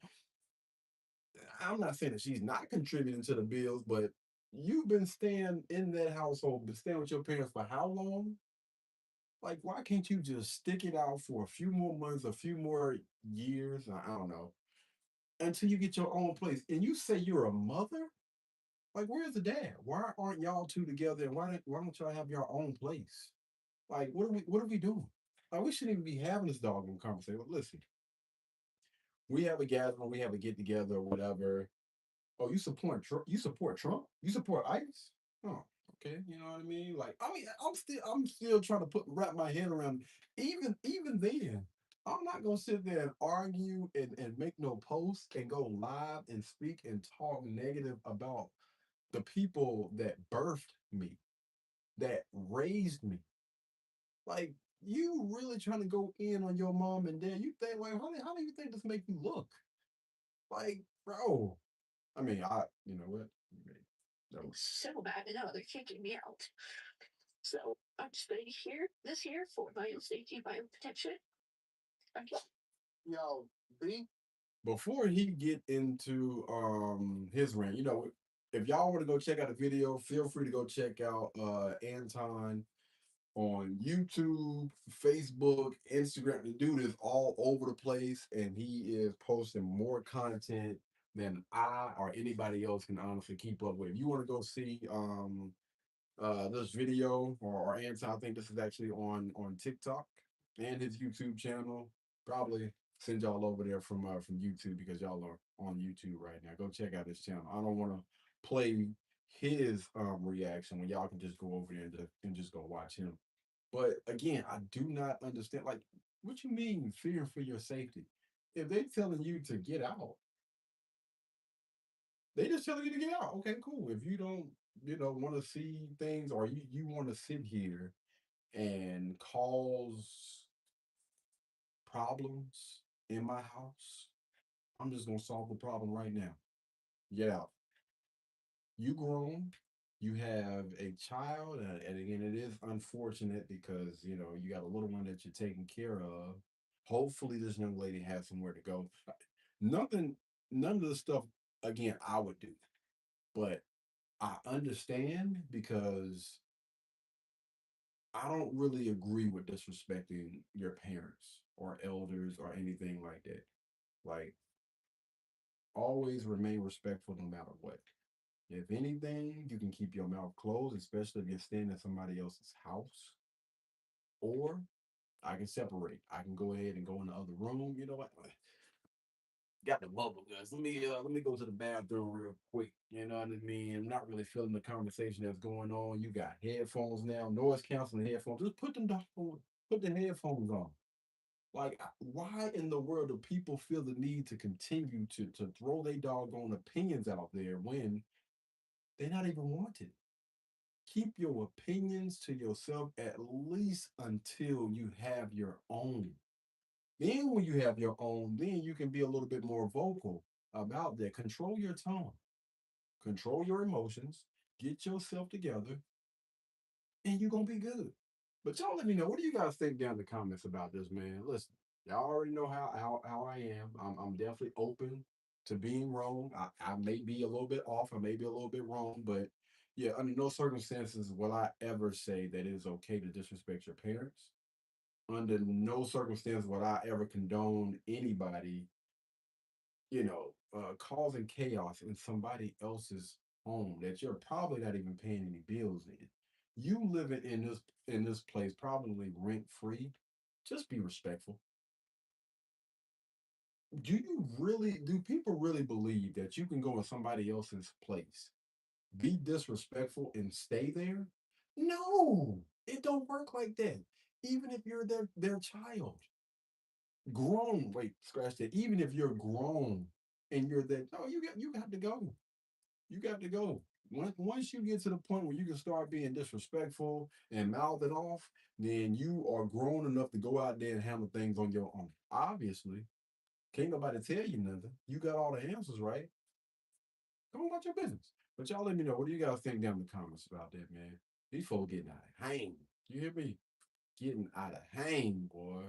Speaker 1: I'm not saying that she's not contributing to the bills, but you've been staying in that household, been staying with your parents for how long? Like, why can't you just stick it out for a few more months, a few more years? I don't know, until you get your own place. And you say you're a mother? Like, where's the dad? Why aren't y'all two together? And why don't y'all have your own place? Like, what are we doing? Like, we shouldn't even be having this doggone conversation. Listen, we have a gathering, we have a get together or whatever. Oh, you support Trump? You support Trump? You support ICE? Oh, okay. You know what I mean? Like, I mean, I'm still trying to wrap my head around. Even then, I'm not gonna sit there and argue and make no posts and go live and speak and talk negative about the people that birthed me, that raised me. Like, you really trying to go in on your mom and dad? You think, like, how do you think this make you look? Like, bro. I mean, you know what?
Speaker 3: it
Speaker 1: No.
Speaker 3: was so bad, and now they're kicking me out. So I'm staying here this year for my own safety, my own protection. Okay.
Speaker 1: Yo, B. Before he get into his rant, if y'all want to go check out the video, feel free to go check out Anton on YouTube, Facebook, Instagram. The dude is all over the place, and he is posting more content than I or anybody else can honestly keep up with. If you want to go see this video or Anton, I think this is actually on TikTok and his YouTube channel. Probably send y'all over there from YouTube because y'all are on YouTube right now. Go check out his channel. I don't want to play his reaction when y'all can just go over there and just go watch him. But again, I do not understand. Like, what you mean fear for your safety? If they telling you to get out, they just telling you to get out. Okay, cool. If you don't, want to see things or you want to sit here and cause problems in my house, I'm just gonna solve the problem right now. Get out. You grown. You have a child, and again, it is unfortunate because you got a little one that you're taking care of. Hopefully, this young lady has somewhere to go. Nothing, none of the stuff. Again, I would do, but I understand because I don't really agree with disrespecting your parents or elders or anything like that. Like, always remain respectful no matter what. If anything, you can keep your mouth closed, especially if you're staying in somebody else's house. Or I can separate. I can go ahead and go in the other room. You know what? Got the bubble guts. Let me go to the bathroom real quick. You know what I mean? I'm not really feeling the conversation that's going on. You got headphones now, noise canceling headphones. Just put the headphones on. Like, why in the world do people feel the need to continue to throw their doggone opinions out there when they're not even wanted? Keep your opinions to yourself at least until you have your own. Then, when you have your own, then you can be a little bit more vocal about that. Control your tone, control your emotions, get yourself together, and you're going to be good. But y'all let me know, what do you guys think down in the comments about this, man? Listen, y'all already know how I am. I'm definitely open to being wrong. I may be a little bit off, I may be a little bit wrong, but yeah, under no circumstances will I ever say that it is okay to disrespect your parents. Under no circumstance would I ever condone anybody, causing chaos in somebody else's home that you're probably not even paying any bills in. You living in this place, probably rent free. Just be respectful. Do people really believe that you can go in somebody else's place, be disrespectful, and stay there? No, it don't work like that. Even if you're their child. grown. Wait, scratch that. Even if you're grown and you're that, no, you got to go. You got to go. Once you get to the point where you can start being disrespectful and mouthing off, then you are grown enough to go out there and handle things on your own. Obviously, can't nobody tell you nothing. You got all the answers, right? Go on about your business. But y'all let me know. What do you guys think down in the comments about that, man? These folks getting out of hand. You hear me? Getting out of hand, boy.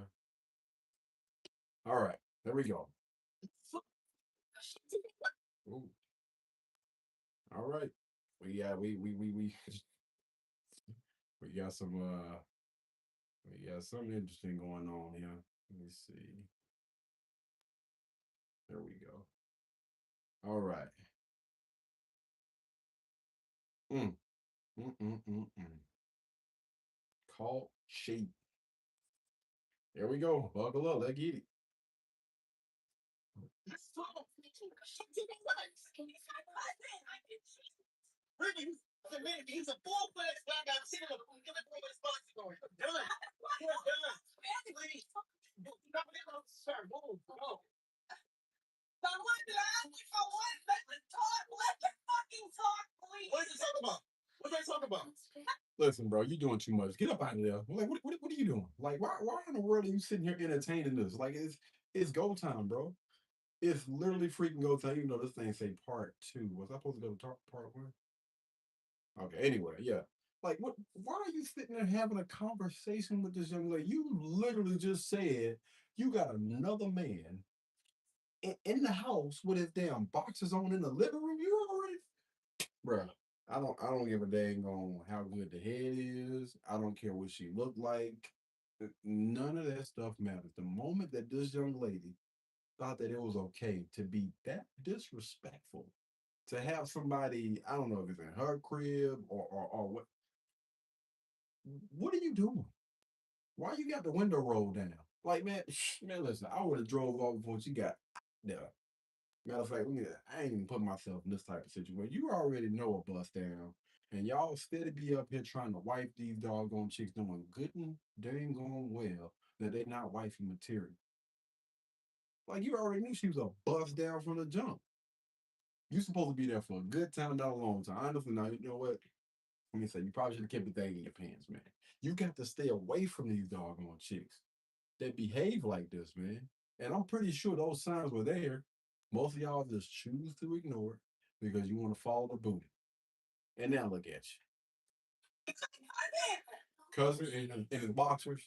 Speaker 1: All right, there we go. Ooh, all right. We got something interesting going on here. Let me see. There we go. All right. Mm, mm. Call shape. There we go. Buckle up. Let's get it. Listen, bro, you doing too much. Get up out of there. Like, what are you doing? Like, why in the world are you sitting here entertaining this? Like, it's go time, bro. It's literally freaking go time. Even though this thing say part two. Was I supposed to go to part one? Okay. Anyway, yeah. Like, what? Why are you sitting there having a conversation with this young lady? You literally just said you got another man in the house with his damn boxes on in the living room. You already, bro. I don't give a dang on how good the head is. I don't care what she looked like. None of that stuff matters. The moment that this young lady thought that it was okay to be that disrespectful, to have somebody, I don't know if it's in her crib or what are you doing? Why you got the window rolled down? Like, man, man, listen, I would have drove off before she got there. Matter of fact, I ain't even put myself in this type of situation. You already know a bust down, and y'all steady be up here trying to wipe these doggone chicks, knowing good and dang on well that they not wifey material. Like you already knew she was a bust down from the jump. You supposed to be there for a good time, not a long time. Honestly, now you know what? Let me say, you probably should have kept the thing in your pants, man. You got to stay away from these doggone chicks that behave like this, man. And I'm pretty sure those signs were there. Most of y'all just choose to ignore it because you want to follow the booty. And now look at you. Cousin in his boxers.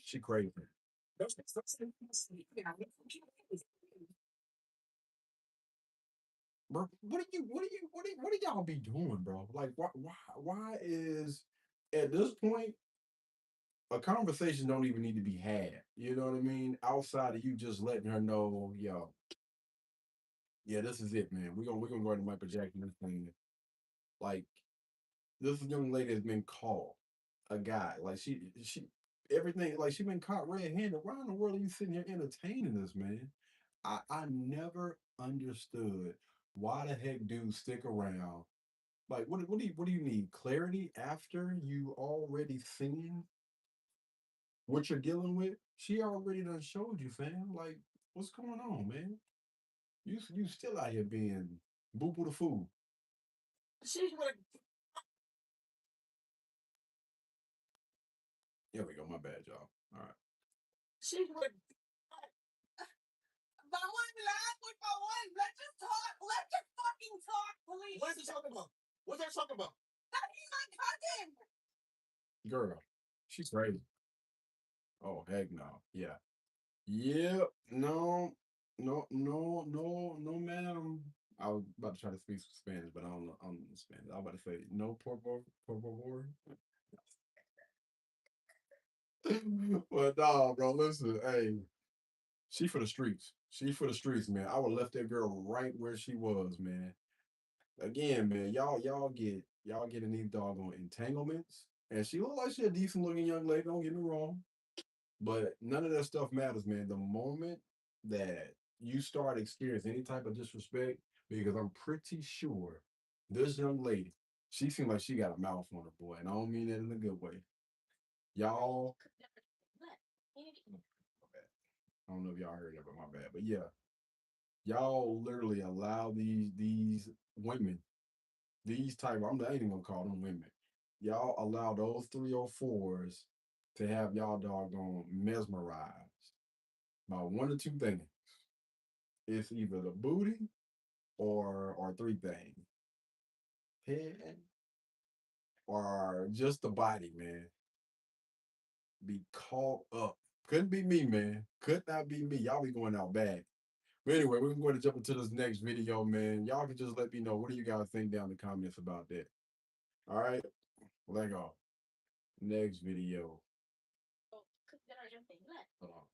Speaker 1: She crazy. Bro, what do y'all be doing, bro? Like, why is at this point a conversation don't even need to be had? You know what I mean? Outside of you just letting her know, yo, yeah, this is it, man. We're gonna go ahead and Michael Jackson this thing. Like, this young lady has been called a guy. Like she everything like she been caught red-handed. Why in the world are you sitting here entertaining this, man? I never understood why the heck dudes stick around. Like what do you need? Clarity after you already seen what you're dealing with? She already done showed you, fam. Like, what's going on, man? You still out here being boo boo the fool. Here we go. My bad, y'all. All right. Girl, she's crazy. Oh, heck no. Yeah. Yep. No, no, ma'am. I was about to try to speak some Spanish, but I don't know Spanish. I was about to say, no, por favor. But nah, bro, listen, hey, she for the streets. She for the streets, man. I would have left that girl right where she was, man. Again, man, y'all get in these doggone entanglements. And she looked like she a decent looking young lady, don't get me wrong. But none of that stuff matters, man. The moment that you start experiencing any type of disrespect, because I'm pretty sure this young lady, she seemed like she got a mouth on her, boy, and I don't mean that in a good way. Y'all, I don't know if y'all heard that, but my bad. But yeah, y'all literally allow these women, these type. I ain't even gonna call them women. Y'all allow those 304s to have y'all doggone mesmerized by one or two things. It's either the booty or three things: head or just the body, man. Be caught up. Couldn't be me, man. Could not be me. Y'all be going out bad. But anyway, we're going to jump into this next video, man. Y'all can just let me know, what do you guys think down in the comments about that? All right, let go. Next video. Hold on.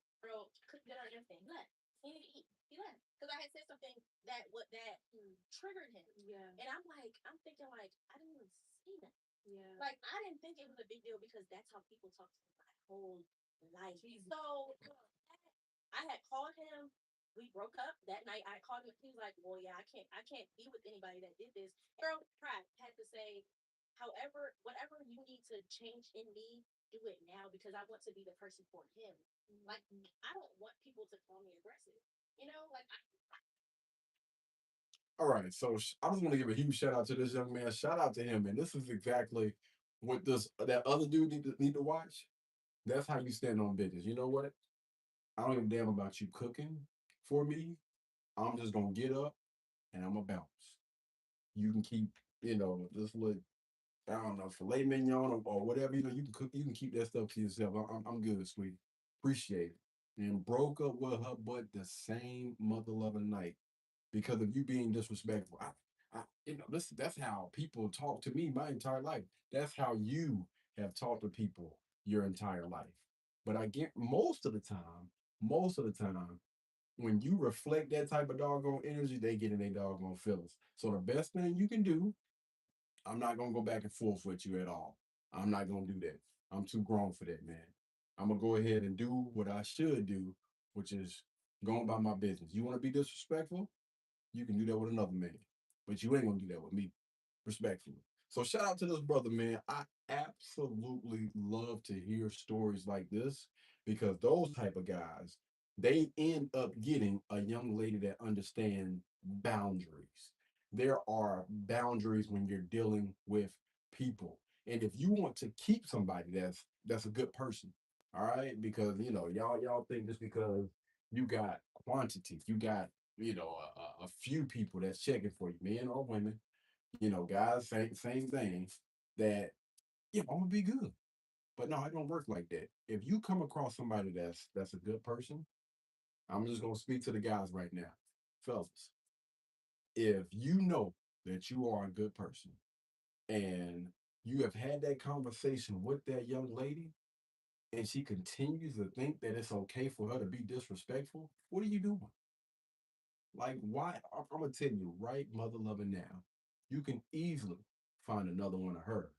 Speaker 1: All right, so I just want to give a huge shout out to this young man. Shout out to him, and this is exactly what this that other dude need to watch. That's how you stand on business. You know what? I don't give a damn about you cooking for me. I'm just gonna get up and I'm gonna bounce. You can keep, this little, I don't know, filet mignon or whatever. You can cook. You can keep that stuff to yourself. I'm good, sweet. Appreciate it. And broke up with her, but the same mother loving night because of you being disrespectful. That's how people talk to me my entire life. That's how you have talked to people your entire life. But I get most of the time, when you reflect that type of doggone energy, they get in their doggone feelings. So the best thing you can do, I'm not gonna go back and forth with you at all. I'm not gonna do that. I'm too grown for that, man. I'm gonna go ahead and do what I should do, which is going by my business. You want to be disrespectful? You can do that with another man, but you ain't gonna do that with me, respectfully. So shout out to this brother, man. I absolutely love to hear stories like this because those type of guys, they end up getting a young lady that understand boundaries. There are boundaries when you're dealing with people. And if you want to keep somebody that's a good person, all right? Because y'all think just because you got quantity, you got a few people that's checking for you, men or women, guys, same thing, that, I'm gonna be good. But no, it don't work like that. If you come across somebody that's a good person, I'm just gonna speak to the guys right now. Fellas, if you know that you are a good person and you have had that conversation with that young lady and she continues to think that it's okay for her to be disrespectful, what are you doing? Like, why? I'm gonna tell you right, mother loving now, you can easily find another one of her.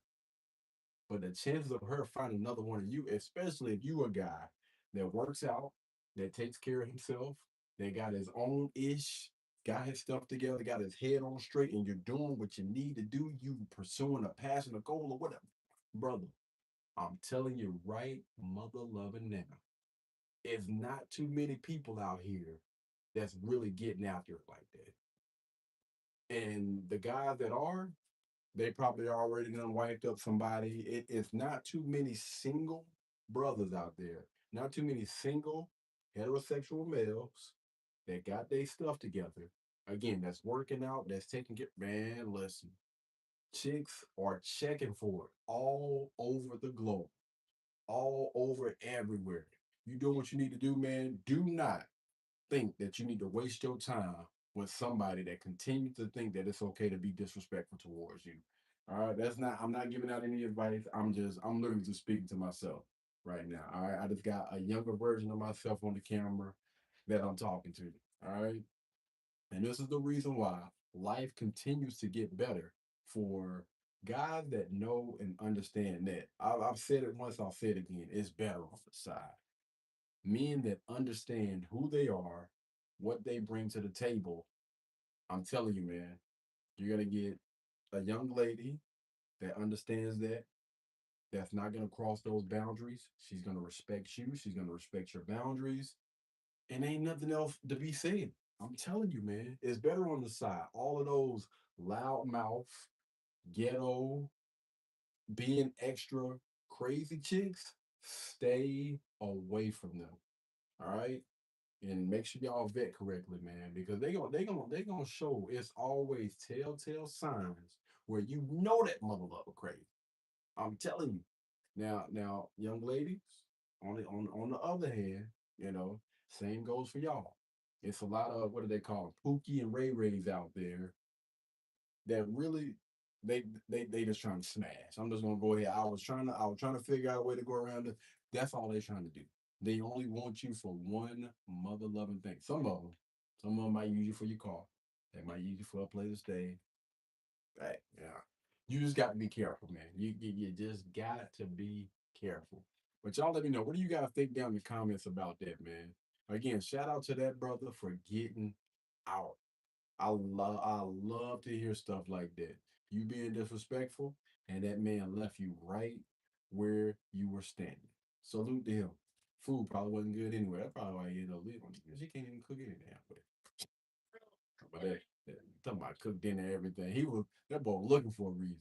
Speaker 1: But the chances of her finding another one of you, especially if you a guy that works out, that takes care of himself, that got his own ish, got his stuff together, got his head on straight, and you're doing what you need to do, you pursuing a passion, a goal, or whatever, brother. I'm telling you right, mother loving now. It's not too many people out here that's really getting after it like that. And the guys that are, they probably already done wiped up somebody. It's not too many single brothers out there, not too many single heterosexual males that got their stuff together. Again, that's working out, that's taking care. Man, listen, chicks are checking for it all over the globe, all over everywhere. You doing what you need to do, man. Do not think that you need to waste your time with somebody that continues to think that it's okay to be disrespectful towards you. All right, I'm not giving out any advice. I'm literally just speaking to myself right now. All right, I just got a younger version of myself on the camera that I'm talking to. All right, and this is the reason why life continues to get better for guys that know and understand that. I've said it once, I'll say it again. It's better on the side. Men that understand who they are, what they bring to the table. I'm telling you, man, you're gonna get a young lady that understands that. that's not going to cross those boundaries. She's going to respect you. She's going to respect your boundaries. And ain't nothing else to be said. I'm telling you, man, it's better on the side. All of those loudmouth, ghetto, being extra crazy chicks, stay away from them. All right. And make sure y'all vet correctly, man, because they gonna show it's always telltale signs where you know that mother lover crazy. I'm telling you. Now, young ladies, on the other hand, you know, same goes for y'all. It's a lot of what do they call them, Pookie and Ray Rays out there that really they just trying to smash. I'm just gonna go ahead. I was trying to figure out a way to go around it. That's all they're trying to do. They only want you for one mother loving thing. Some of them might use you for your car. They might use you for a place to stay. Right. Yeah. You just got to be careful, man. You just got to be careful. But y'all let me know. What do you guys think down in the comments about that, man? Again, shout out to that brother for getting out. I love to hear stuff like that. You being disrespectful, and that man left you right where you were standing. Salute to him. Food probably wasn't good anyway. That's probably why he ended up leaving. She can't even cook any damn way. But talking about cook dinner and everything. That boy was looking for a reason.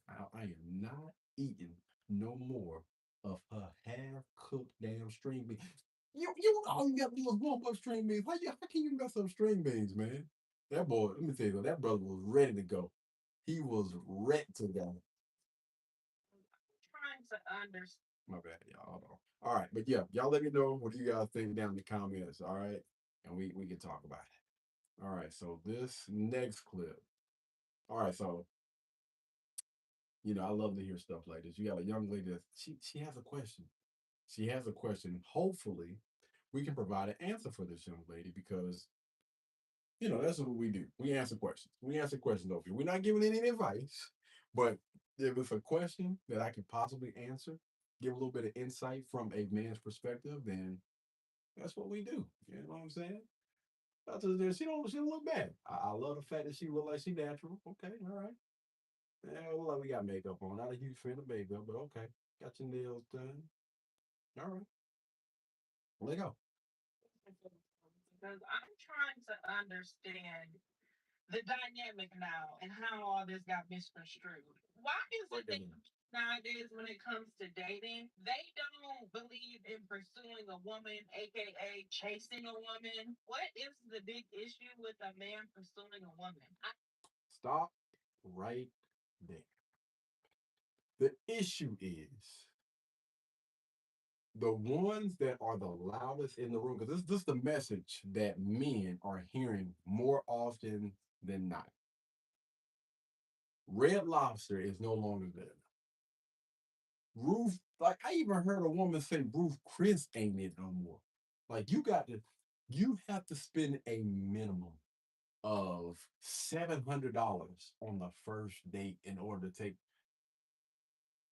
Speaker 1: I am not eating no more of her half cooked damn string beans. You all you got to do is warm up string beans. How can you mess up string beans, man? That boy, let me tell you, that brother was ready to go. He was ready to go. Trying to understand. My bad, y'all. Hold on. All right, but yeah, y'all let me know what you guys think down in the comments. All right, and we can talk about it. All right, so this next clip. All right, so I love to hear stuff like this. You got a young lady that she has a question. She has a question. Hopefully, we can provide an answer for this young lady because that's what we do. We answer questions. We answer questions over here. We're not giving any advice, but if it's a question that I can possibly answer, give a little bit of insight from a man's perspective, then that's what we do. You know what I'm saying? She don't look bad. I love the fact that she look like she natural. Okay, all right. Yeah, look like we got makeup on. Not a huge fan of makeup, but okay. Got your nails done. All right. Let go. Because I'm trying to understand the dynamic now and how all this got misconstrued. Why is it that nowadays when it comes to dating, they don't believe in pursuing a woman, aka chasing a woman? What is the big issue with a man pursuing a woman? Stop right there. The issue is the ones that are the loudest in the room, because this is the message that men are hearing more often than not. Red Lobster is no longer good. Ruth, like I even heard a woman say Ruth Chris ain't it no more. Like you have to spend a minimum of $700 on the first date in order to take.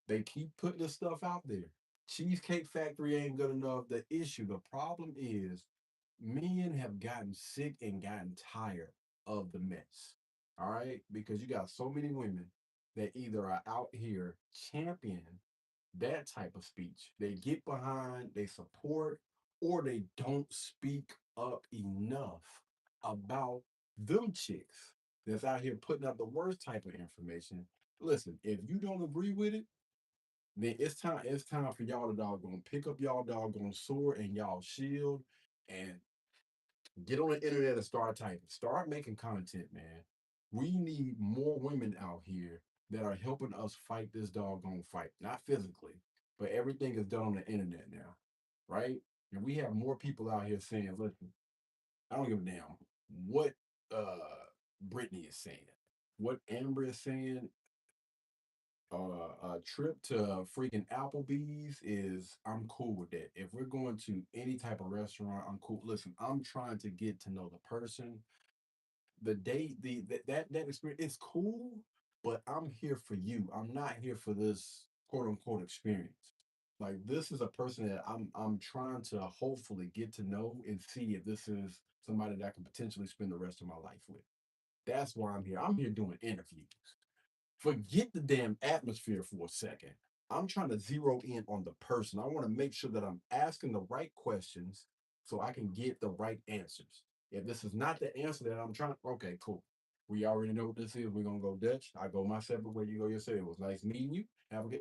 Speaker 1: They keep putting this stuff out there. Cheesecake Factory ain't good enough. The problem is men have gotten sick and gotten tired of the mess. All right. Because you got so many women that either are out here championing that type of speech, they get behind, they support, or they don't speak up enough about them chicks that's out here putting up the worst type of information. Listen, if you don't agree with it, then it's time for y'all to doggone pick up y'all doggone sword and y'all shield and get on the internet and start typing. Start making content, man. We need more women out here that are helping us fight this doggone fight. Not physically, but everything is done on the internet now. Right? And we have more people out here saying, listen, I don't give a damn what Brittany is saying, what Amber is saying, a trip to freaking Applebee's is I'm cool with that. If we're going to any type of restaurant, I'm cool. Listen, I'm trying to get to know the person. The date, that experience, it's cool, but I'm here for you. I'm not here for this quote unquote experience. Like this is a person that I'm trying to hopefully get to know and see if this is somebody that I can potentially spend the rest of my life with. That's why I'm here. I'm here doing interviews. Forget the damn atmosphere for a second. I'm trying to zero in on the person. I want to make sure that I'm asking the right questions so I can get the right answers. If this is not the answer that I'm trying, okay, cool. We already know what this is. We're gonna go Dutch. I go my separate way. You go your separate. It was nice meeting you. Have a good.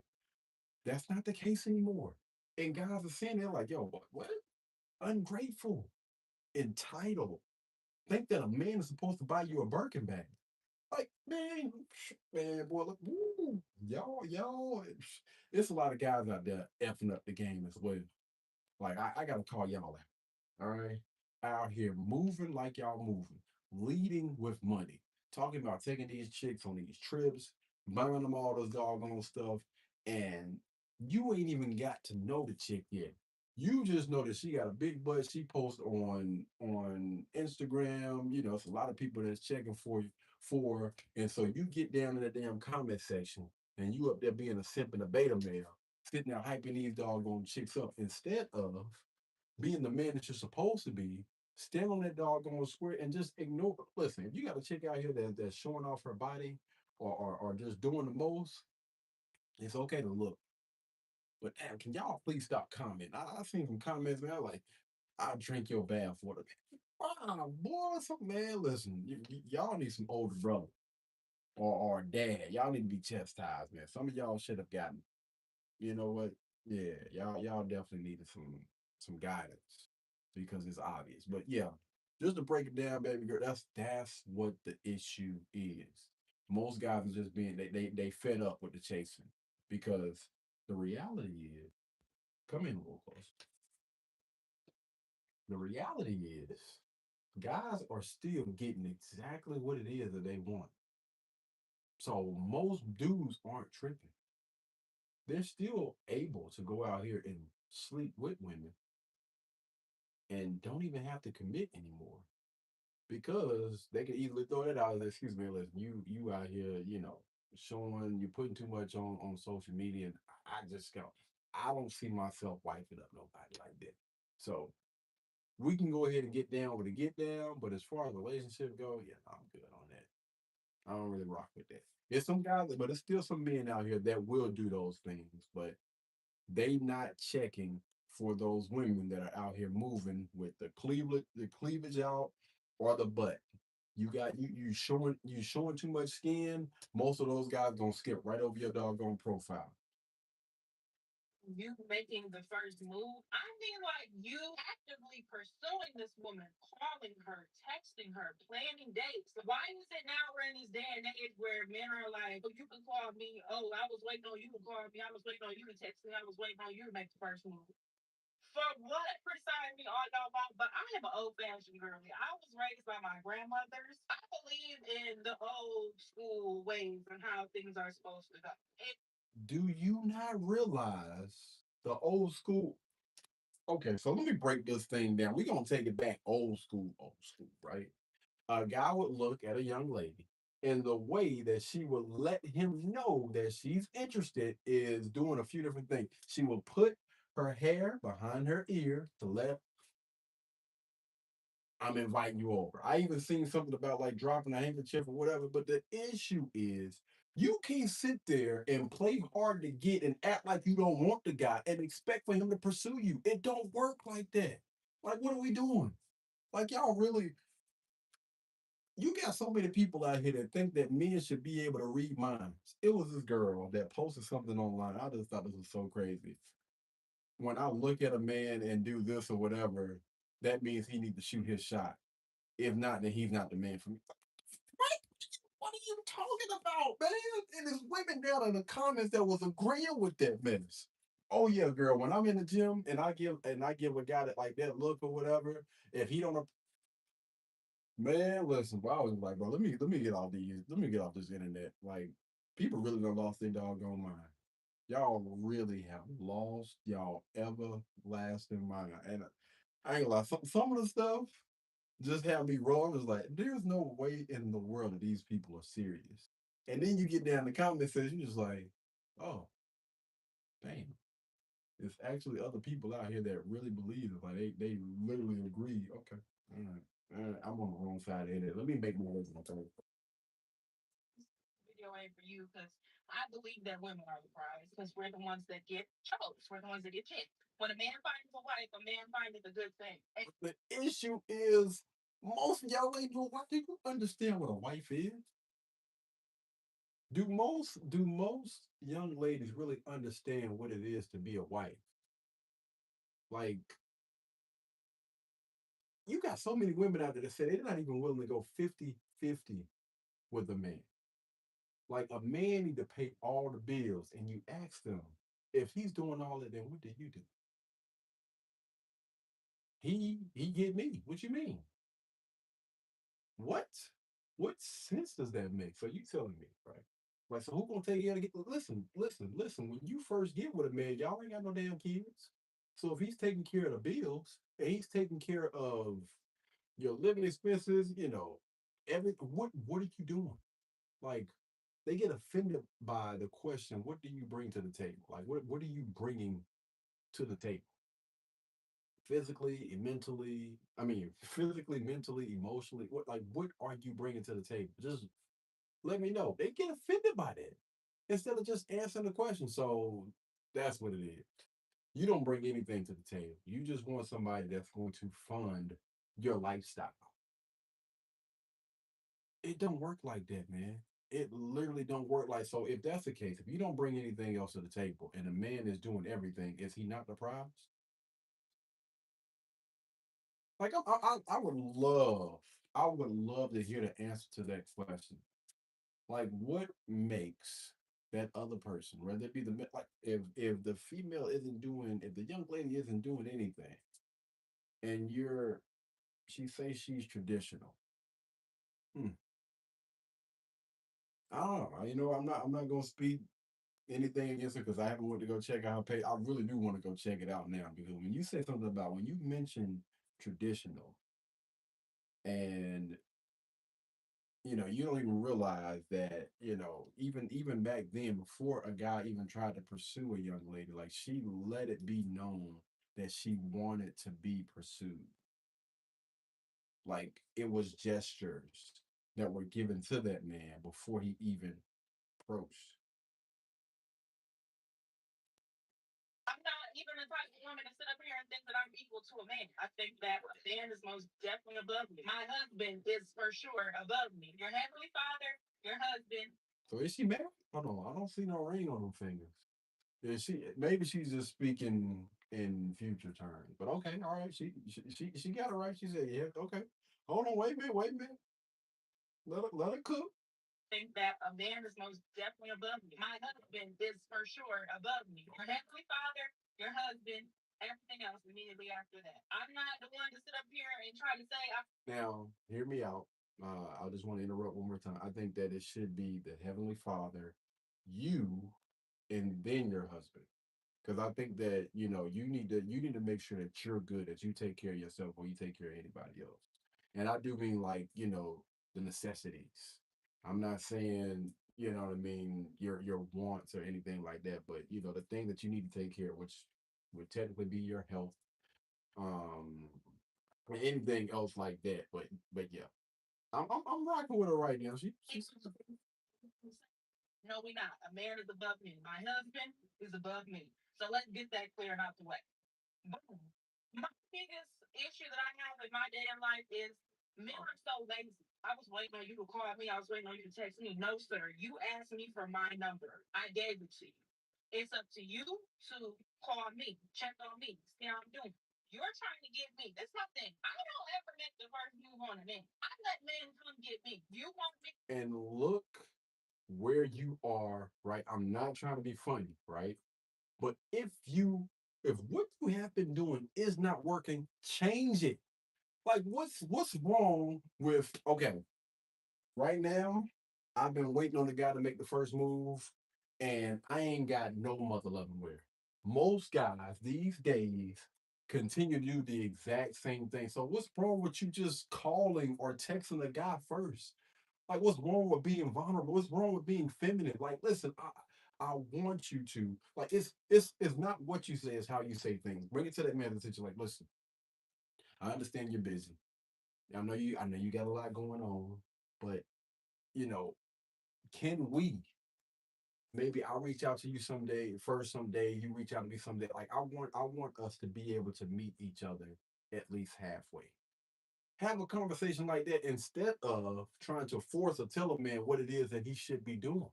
Speaker 1: That's not the case anymore. And guys are saying they're like, yo, what? Ungrateful, entitled. Think that a man is supposed to buy you a Birkin bag. Like, man, boy, look, woo, y'all, it's a lot of guys out there effing up the game as well. Like, I gotta call y'all out. All right, out here moving like y'all moving, leading with money, talking about taking these chicks on these trips, buying them all this doggone stuff, and you ain't even got to know the chick yet. You just know that she got a big butt. She posts on Instagram. You know, it's a lot of people that's checking for, and so you get down in the damn comment section, and you up there being a simp and a beta male, sitting there hyping these doggone chicks up instead of being the man that you're supposed to be, stand on that doggone square and just ignore. Listen, if you got a chick out here that's showing off her body or just doing the most, it's okay to look. But damn, can y'all please stop commenting? I've seen some comments, man, like, I'll drink your bath water. Wow, boy, some man, listen, y'all need some older brother or dad. Y'all need to be chastised, man. Some of y'all should have gotten, you know what? Yeah, y'all definitely needed some guidance because it's obvious. But yeah, just to break it down, baby girl, that's what the issue is. Most guys are just being they fed up with the chasing because the reality is, come in a little close. The reality is, guys are still getting exactly what it is that they want. So most dudes aren't tripping. They're still able to go out here and sleep with women and don't even have to commit anymore because they can easily throw that out as, excuse me, listen, you out here, showing you're putting too much on social media, and I just go, I don't see myself wiping up nobody like that. So we can go ahead and get down with a get down, but as far as relationship go, yeah, I'm good on that. I don't really rock with that. There's some guys, but there's still some men out here that will do those things, but they not checking for those women that are out here moving with the cleavage out or the butt. You got you showing too much skin. Most of those guys gonna skip right over your doggone profile.
Speaker 3: You making the first move. I mean, like you actively pursuing this woman, calling her, texting her, planning dates. Why is it now we're in this day and age where men are like, oh, you can call me. Oh, I was waiting on you to call me. I was waiting on you to text me. I was waiting on you to make the first move. For what? Criticize me all y'all want, but I am an old fashioned girly. I was raised by my grandmothers. I believe in the old school ways and how things are supposed to go.
Speaker 1: Do you not realize the old school? Okay, so let me break this thing down. We're gonna take it back old school, right? A guy would look at a young lady, and the way that she would let him know that she's interested is doing a few different things. She will put her hair behind her ear to let I'm inviting you over. I even seen something about like dropping a handkerchief or whatever. But the issue is you can't sit there and play hard to get and act like you don't want the guy and expect for him to pursue you. It don't work like that. Like, what are we doing? Like, y'all really, you got so many people out here that think that men should be able to read minds. It was this girl that posted something online. I just thought this was so crazy. When I look at a man and do this or whatever, that means he needs to shoot his shot. If not, then he's not the man for me. What? What are you talking about, man? And there's women down in the comments that was agreeing with that mess. Oh yeah, girl. When I'm in the gym and I give a guy that like that look or whatever, if he don't, man, listen, bro, I was like, bro, let me get off this internet. Like, people really done lost their doggone mind. Y'all really have lost y'all everlasting mind. And I ain't gonna lie, some of the stuff just have me rolling. It's like, there's no way in the world that these people are serious. And then you get down the comment section, you're just like, oh, damn. It's actually other people out here that really believe it. Like they literally agree. Okay, all right. All right, I'm on the wrong side of it. Let me make my way to my turn.
Speaker 3: Video ain't for you because I believe that women are the prize because we're the ones that get chose. We're the ones that get picked. When a man finds a wife, a man finds a good thing.
Speaker 1: The issue is most of y'all ain't doing. What do you understand what a wife is? Do most young ladies really understand what it is to be a wife? Like, you got so many women out there that say they're not even willing to go 50-50 with a man. Like, a man need to pay all the bills, and you ask them, if he's doing all that, then what do you do? He get me. What you mean? What? What sense does that make? So you telling me, right? Like, so who gonna take care of get listen. When you first get with a man, y'all ain't got no damn kids. So if he's taking care of the bills and he's taking care of your living expenses, what are you doing? Like, they get offended by the question, what do you bring to the table? Like, what are you bringing to the table? Physically, mentally, I mean, physically, mentally, emotionally, what are you bringing to the table? Just let me know. They get offended by that instead of just answering the question. So that's what it is. You don't bring anything to the table. You just want somebody that's going to fund your lifestyle. It don't work like that, man. It literally don't work like so. If that's the case, if you don't bring anything else to the table and a man is doing everything, is he not the prize? Like, I would love to hear the answer to that question. Like, what makes that other person, whether it be like, if the female isn't doing, if the young lady isn't doing anything, and she says she's traditional. Hmm, I don't know. I'm not gonna speak anything against her because I haven't went to go check out her page. I really do want to go check it out now because when you say something about when you mention traditional and you don't even realize that, even back then, before a guy even tried to pursue a young lady, like, she let it be known that she wanted to be pursued. Like, it was gestures that were given to that man before he even approached.
Speaker 3: I'm not even the type of woman to sit up here and think that I'm equal to a man. I think that a man is most definitely above me. My husband is for sure above me. Your heavenly father, your husband.
Speaker 1: So is she married? Hold on, I don't see no ring on them fingers. Is she? Maybe she's just speaking in future terms. But okay, all right. She got it right. She said, yeah, okay. Hold on, wait a minute. Let her cook.
Speaker 3: Think that a man is most definitely above me. My husband is for sure above me. Your heavenly father, your husband, everything else immediately after that. I'm not the one to sit up here and try to say
Speaker 1: Now, hear me out. I just want to interrupt one more time. I think that it should be the Heavenly Father, you, and then your husband. Because I think that you need to make sure that you're good, that you take care of yourself or you take care of anybody else. And I do mean, like, the necessities. I'm not saying, what I mean, your wants or anything like that, but the thing that you need to take care of, which would technically be your health, um, or anything else like that. But yeah, I'm rocking with her right now. She's
Speaker 3: no, we not. A man is above me. My husband is above me. So let's get that cleared out the way. Boom. My biggest issue that I have in my day in life is men are so lazy. I was waiting on you to call me. I was waiting on you to text me. No, sir. You asked me for my number. I gave it to you. It's up to you to call me, check on me, see how I'm doing. You're trying to get me. That's nothing. I don't ever make the first move on a man. I let men come get me. You want me?
Speaker 1: and look where you are, right? I'm not trying to be funny, right? But if what you have been doing is not working, change it. Like, what's wrong with, okay, right now, I've been waiting on the guy to make the first move, and I ain't got no mother loving wear. Most guys these days continue to do the exact same thing. So what's wrong with you just calling or texting the guy first? Like, what's wrong with being vulnerable? What's wrong with being feminine? Like, listen, I want you to, like, it's not what you say, it's how you say things. Bring it to that man and say, like, listen, I understand you're busy. I know you got a lot going on, but you know, can we Maybe I'll reach out to you someday. First, someday you reach out to me someday. Like I want us to be able to meet each other at least halfway. Have a conversation like that instead of trying to force or tell a man what it is that he should be doing.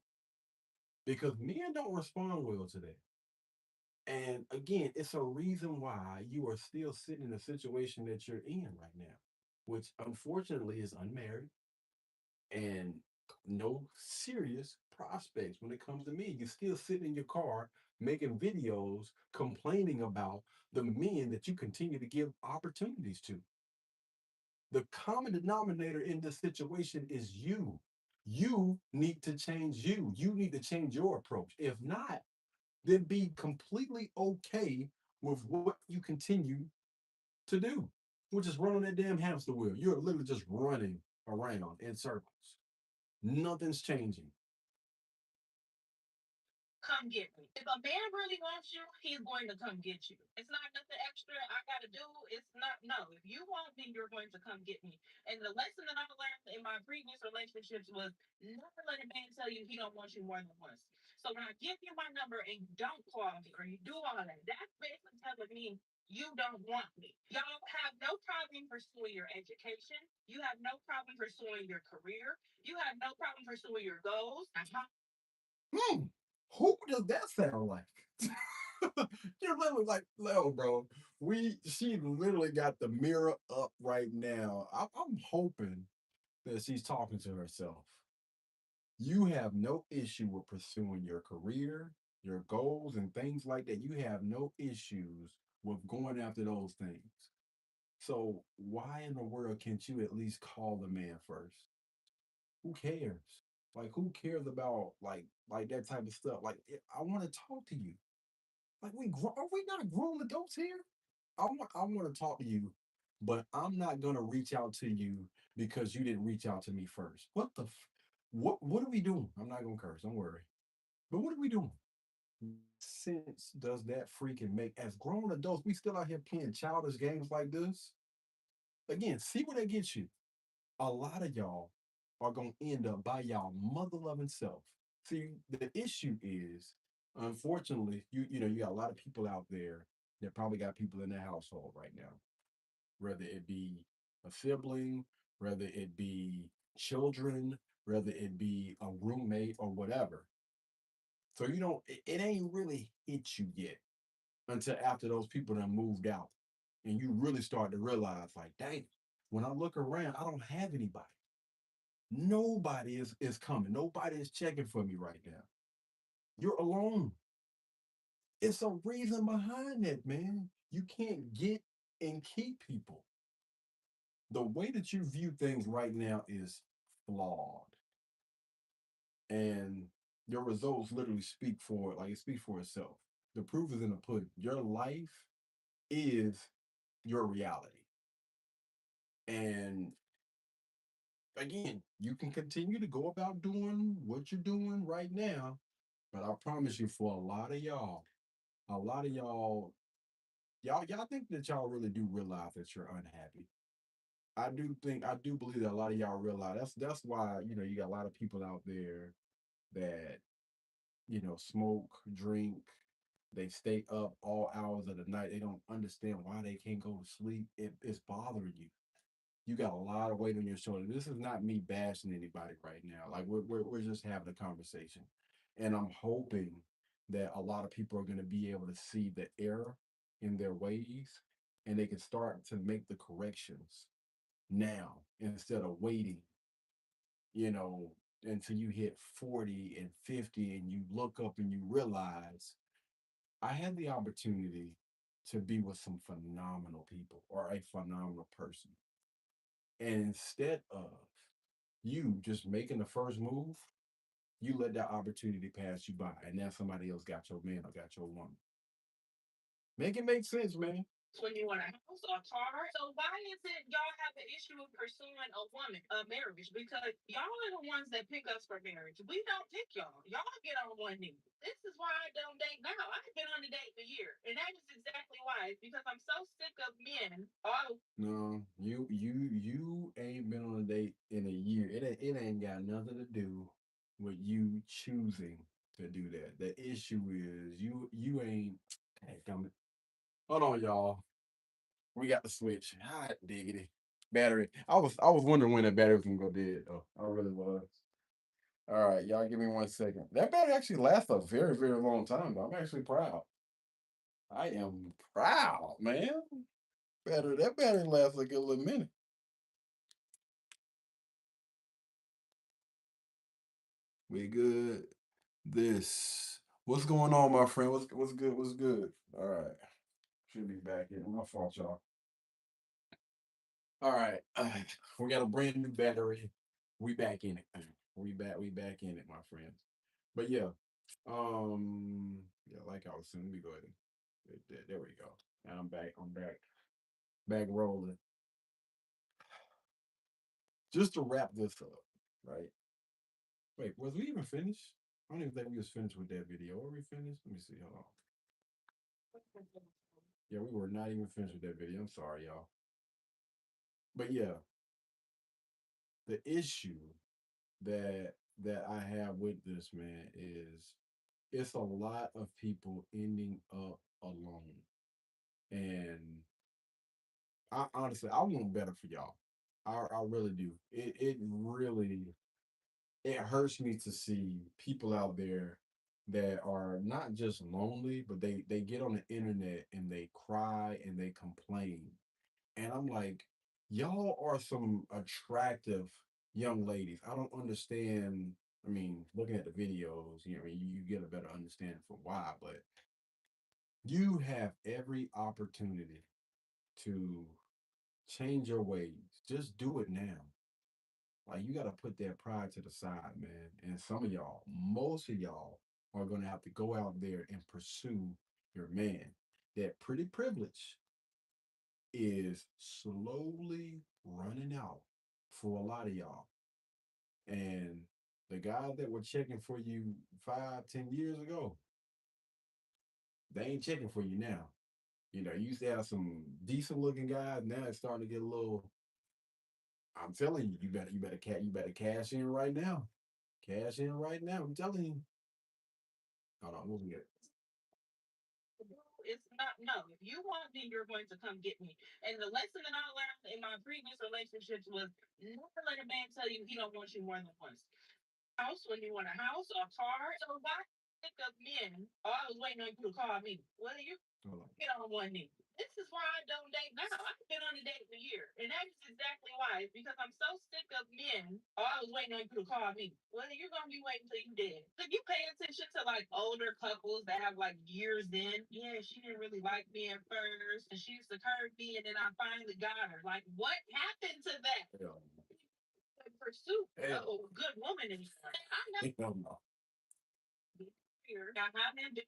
Speaker 1: Because men don't respond well to that. And again, it's a reason why you are still sitting in the situation that you're in right now, which unfortunately is unmarried and no serious prospects when it comes to me. You're still sitting in your car making videos complaining about the men that you continue to give opportunities to. The common denominator in this situation is you. You need to change you. You need to change your approach. If not, then be completely okay with what you continue to do, which is run on that damn hamster wheel. You're literally just running around in circles. Nothing's changing.
Speaker 3: Come get me. If a man really wants you, he's going to come get you. It's not nothing extra I gotta do. It's not no. If you want me, you're going to come get me. And the lesson that I learned in my previous relationships was never let a man tell you he don't want you more than once. So when I give you my number and you don't call me or you do all that, that's basically telling me you don't want me. Y'all have no problem pursuing your education. You have no problem pursuing your career. You have no problem pursuing your goals.
Speaker 1: Hmm. Who does that sound like? You're literally like, no, bro. She literally got the mirror up right now. I'm hoping that she's talking to herself. You have no issue with pursuing your career, your goals, and things like that. You have no issues with going after those things. So why in the world can't you at least call the man first? Who cares? Like who cares about like that type of stuff? Like I want to talk to you. Like are we not grown adults here? I want to talk to you, but I'm not gonna reach out to you because you didn't reach out to me first. What are we doing? I'm not gonna curse. Don't worry. But what are we doing? What sense does that freaking make? As grown adults, we still out here playing childish games like this. Again, see where that gets you. A lot of y'all are gonna end up by y'all mother loving self. See, the issue is, unfortunately, you got a lot of people out there that probably got people in their household right now, whether it be a sibling, whether it be children, whether it be a roommate or whatever. So you don't, it ain't really hit you yet until after those people done moved out, and you really start to realize, like, dang, when I look around, I don't have anybody. Nobody is coming. Nobody is checking for me right now. You're alone. It's a reason behind that, man. You can't get and keep people. The way that you view things right now is flawed. And your results literally speak for it. Like it speaks for itself. The proof is in the pudding. Your life is your reality. And again, you can continue to go about doing what you're doing right now. But I promise you, for a lot of y'all think that y'all really do realize that you're unhappy. I do believe that a lot of y'all realize that's why, you got a lot of people out there that, smoke, drink, they stay up all hours of the night. They don't understand why they can't go to sleep. It's bothering you. You got a lot of weight on your shoulder. This is not me bashing anybody right now. Like we're just having a conversation. And I'm hoping that a lot of people are going to be able to see the error in their ways and they can start to make the corrections now instead of waiting, you know, until you hit 40 and 50 and you look up and you realize I had the opportunity to be with some phenomenal people or a phenomenal person. And instead of you just making the first move, you let that opportunity pass you by. And now somebody else got your man or got your woman. Make it make sense, man.
Speaker 3: When you want a house or a car. So why is it y'all have an issue with pursuing a woman, a marriage? Because y'all are the ones that pick us for marriage. We don't pick y'all. Y'all get on one knee. This is why I don't date now. I've been on a date for a year. And that is exactly why. It's because I'm so sick of men. Oh,
Speaker 1: No, you ain't been on a date in a year. It ain't got nothing to do with you choosing to do that. The issue is you ain't. Hey, come hold on, y'all. We got the switch. Hot diggity. Battery. I was wondering when that battery was gonna go dead. Oh, I really was. All right, y'all give me 1 second. That battery actually lasts a very, very long time, though. I'm actually proud. I am proud, man. That battery lasts a good little minute. We good. This. What's going on, my friend? What's good? What's good? All right. Should be back in. My fault, y'all. All right. We got a brand new battery. We back in it. We back in it, my friends. But yeah. Yeah, like I was saying, let me go ahead and there we go. Now I'm back. I'm back. Back rolling. Just to wrap this up, right? Wait, was we even finished? I don't even think we was finished with that video. Are we finished? Let me see. Hold on. Yeah, we were not even finished with that video. I'm sorry, y'all. But yeah, the issue that I have with this, man, is it's a lot of people ending up alone. And I honestly I want better for y'all. I really do. It really it hurts me to see people out there that are not just lonely, but they get on the internet and they cry and they complain. And I'm like, y'all are some attractive young ladies. I don't understand. I mean, looking at the videos, you get a better understanding for why, but you have every opportunity to change your ways. Just do it now. Like you got to put that pride to the side, man. And some of y'all, most of y'all, are gonna have to go out there and pursue your man. That pretty privilege is slowly running out for a lot of y'all. And the guys that were checking for you 5, 10 years ago, they ain't checking for you now. You used to have some decent looking guys. Now it's starting to get a little. I'm telling you, you better cash in right now. Cash in right now. I'm telling you. Hold on, we'll get.
Speaker 3: It's not no. If you want me, you're going to come get me. And the lesson that I learned in my previous relationships was never let a man tell you he don't want you more than once. House when you want a house or a car. So why pick up men? Oh, I was waiting on you to call me. Well, you
Speaker 1: Hold on.
Speaker 3: get on one knee. This is why I don't date now. I've been on a date for years. And that is exactly why. It's because I'm so sick of men. Oh, I was waiting on you to call me. Well, you're gonna be waiting till you dead. So you pay attention to like older couples that have like years in. Yeah, she didn't really like me at first. And she used to curve me and then I finally got her. Like, what happened to that?
Speaker 1: Hell
Speaker 3: Pursuit
Speaker 1: no.
Speaker 3: of a good woman anymore. I know
Speaker 1: Hell no.
Speaker 3: here. Now, how men do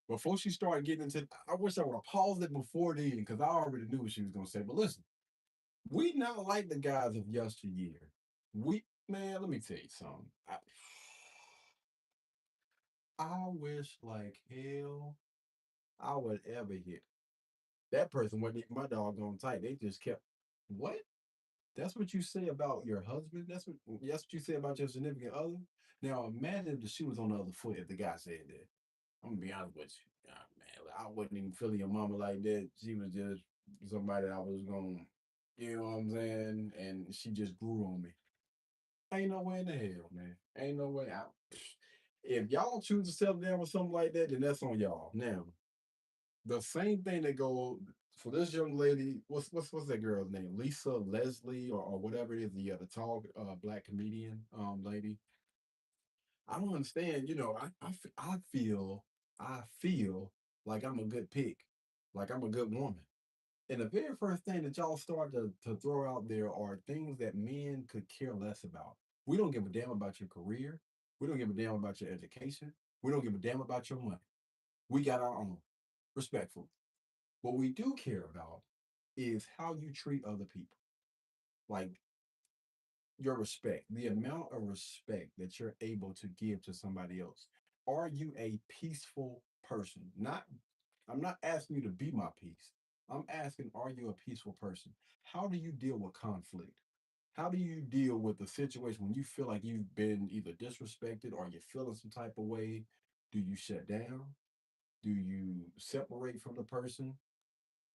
Speaker 1: Before she started getting into, I wish I would have paused it before then because I already knew what she was gonna say. But listen, we not like the guys of yesteryear. Man, let me tell you something. I wish like hell I would ever hit that person wasn't even my doggone type. They just kept what? That's what you say about your husband. That's what you say about your significant other. Now imagine if the shoe was on the other foot. If the guy said that, I'm gonna be honest with you, man. I wasn't even feeling your mama like that. She was just somebody I was gonna, you know what I'm saying, and she just grew on me. Ain't no way in the hell, man. Ain't no way. If y'all choose to settle down with something like that, then that's on y'all. Now, the same thing that go for this young lady. What's that girl's name? Lisa Leslie or whatever it is. The tall black comedian lady. I don't understand. I feel like I'm a good pick, like I'm a good woman. And the very first thing that y'all start to throw out there are things that men could care less about. We don't give a damn about your career. We don't give a damn about your education. We don't give a damn about your money. We got our own. Respectful. What we do care about is how you treat other people. Like your respect, the amount of respect that you're able to give to somebody else. Are you a peaceful person? I'm not asking you to be my peace. I'm asking, are you a peaceful person? How do you deal with conflict? How do you deal with the situation when you feel like you've been either disrespected or you're feeling some type of way? Do you shut down? Do you separate from the person?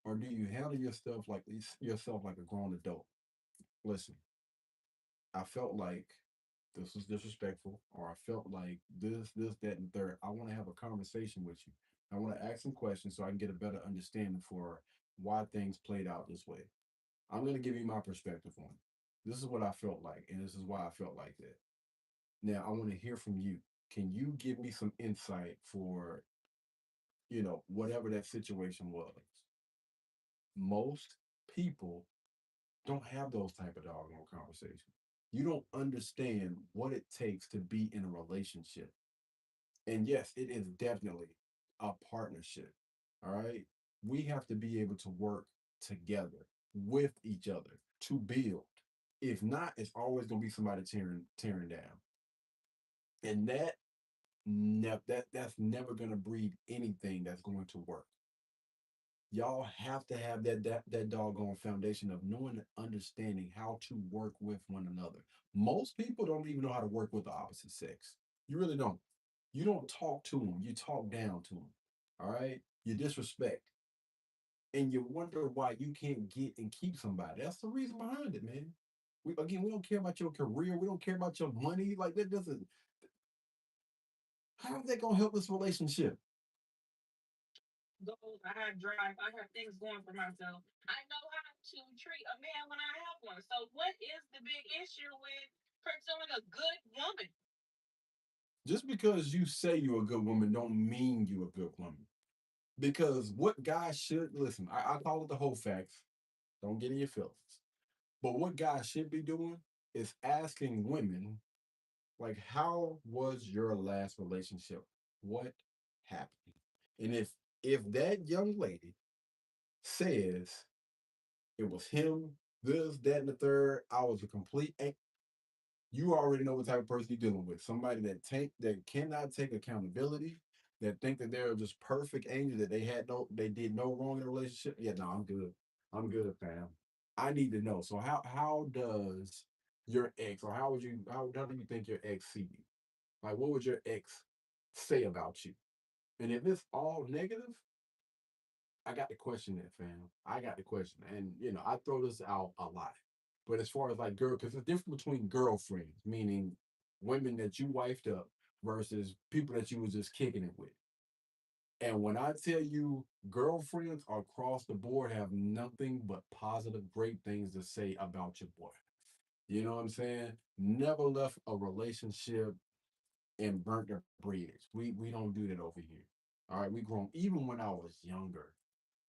Speaker 1: Or do you handle yourself like a grown adult? Listen, I felt like this was disrespectful, or I felt like this, that, and third. I want to have a conversation with you. I want to ask some questions so I can get a better understanding for why things played out this way. I'm going to give you my perspective on it. This is what I felt like, and this is why I felt like that. Now, I want to hear from you. Can you give me some insight for, whatever that situation was? Most people don't have those type of doggone conversations. You don't understand what it takes to be in a relationship. And yes, it is definitely a partnership. All right. We have to be able to work together with each other to build. If not, it's always gonna be somebody tearing down. And that's never gonna breed anything that's going to work. Y'all have to have that doggone foundation of knowing and understanding how to work with one another. Most people don't even know how to work with the opposite sex. You really don't. You don't talk to them. You talk down to them. All right. You disrespect, and you wonder why you can't get and keep somebody. That's the reason behind it, man. We don't care about your career. We don't care about your money. Like that doesn't. How is that gonna help this relationship?
Speaker 3: Goals, I have drive, I have things going for myself. I know how to treat a man when I have one. So, what is the big issue with pursuing a good woman?
Speaker 1: Just because you say you're a good woman, don't mean you're a good woman. Because what guys should listen, I call it the whole facts. Don't get in your feelings. But what guys should be doing is asking women, like, how was your last relationship? What happened? And if that young lady says it was him, this, that, and the third, I was a complete you already know what type of person you're dealing with. Somebody that cannot take accountability, that think that they're just perfect angel, that they did no wrong in a relationship. Yeah, no, I'm good. I'm good, fam. I need to know. So how does your ex, or how do you think your ex see you? Like, what would your ex say about you? And if it's all negative, I got to question that, fam. I got to question, and I throw this out a lot. But as far as like girl, because the difference between girlfriends, meaning women that you wifed up, versus people that you was just kicking it with. And when I tell you, girlfriends across the board have nothing but positive, great things to say about your boy. You know what I'm saying? Never left a relationship and burnt their bridge. We don't do that over here. All right, we grown. Even when I was younger,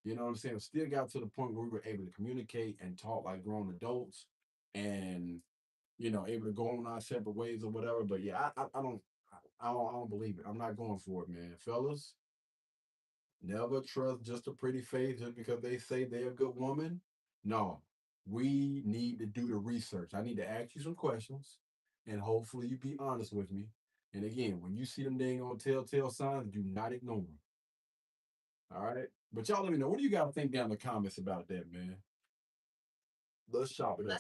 Speaker 1: you know what I'm saying? Still got to the point where we were able to communicate and talk like grown adults, and able to go on our separate ways or whatever. But yeah, I don't believe it. I'm not going for it, man. Fellas, never trust just a pretty face just because they say they're a good woman. No, we need to do the research. I need to ask you some questions, and hopefully you be honest with me. And again, when you see them dang on telltale signs, do not ignore them. All right. But y'all let me know. What do you got to think down in the comments about that, man? Let's chop it up.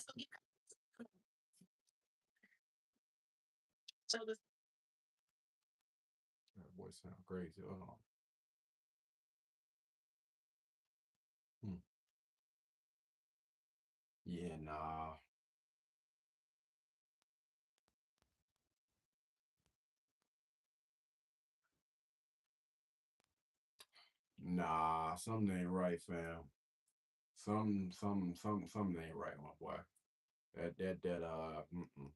Speaker 1: So this That boy sound crazy. Hold on. Hmm. Yeah, nah, something ain't right, fam. Something ain't right, my boy. Mm-mm.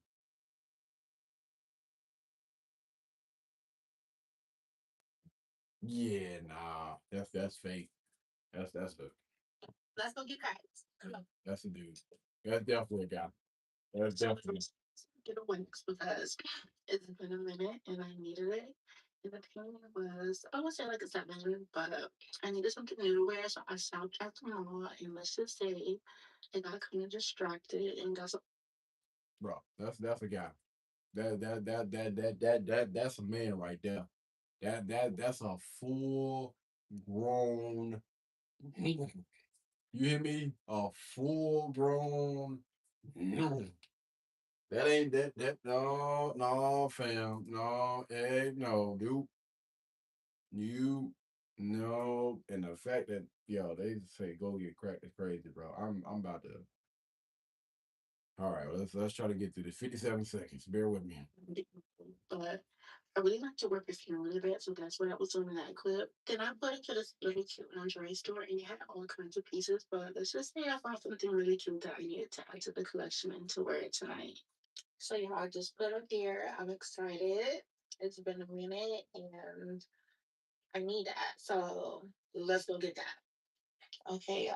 Speaker 1: Yeah, nah, that's fake. That's the Let's go get cards. Come on. That's a dude. That's definitely a guy. That's definitely. Get a Winx because it's been a minute and I needed it. And the thing was, I would say like a 7, but I needed something new to wear, so I stopped at the mall. And let's just say I got kind of distracted and got some. Bro, that's a guy. That's a man right there. That's a full grown. You hear me? A full grown No, that ain't that. No, no, fam. No, hey, no, dude. You no, and the fact that yo, they say go get cracked is crazy, bro. I'm about to. All right, let's try to get through this. 57 seconds. Bear with me.
Speaker 4: But I really like to work with skin really bad, so that's what I was doing in that clip. Then I put it to this really cute lingerie store, and it had all kinds of pieces. But let's just say I found something really cute that I needed to add to the collection and to wear it tonight. So yeah, I just put it here. I'm excited. It's been a minute, and I need that. So let's go get that. Okay,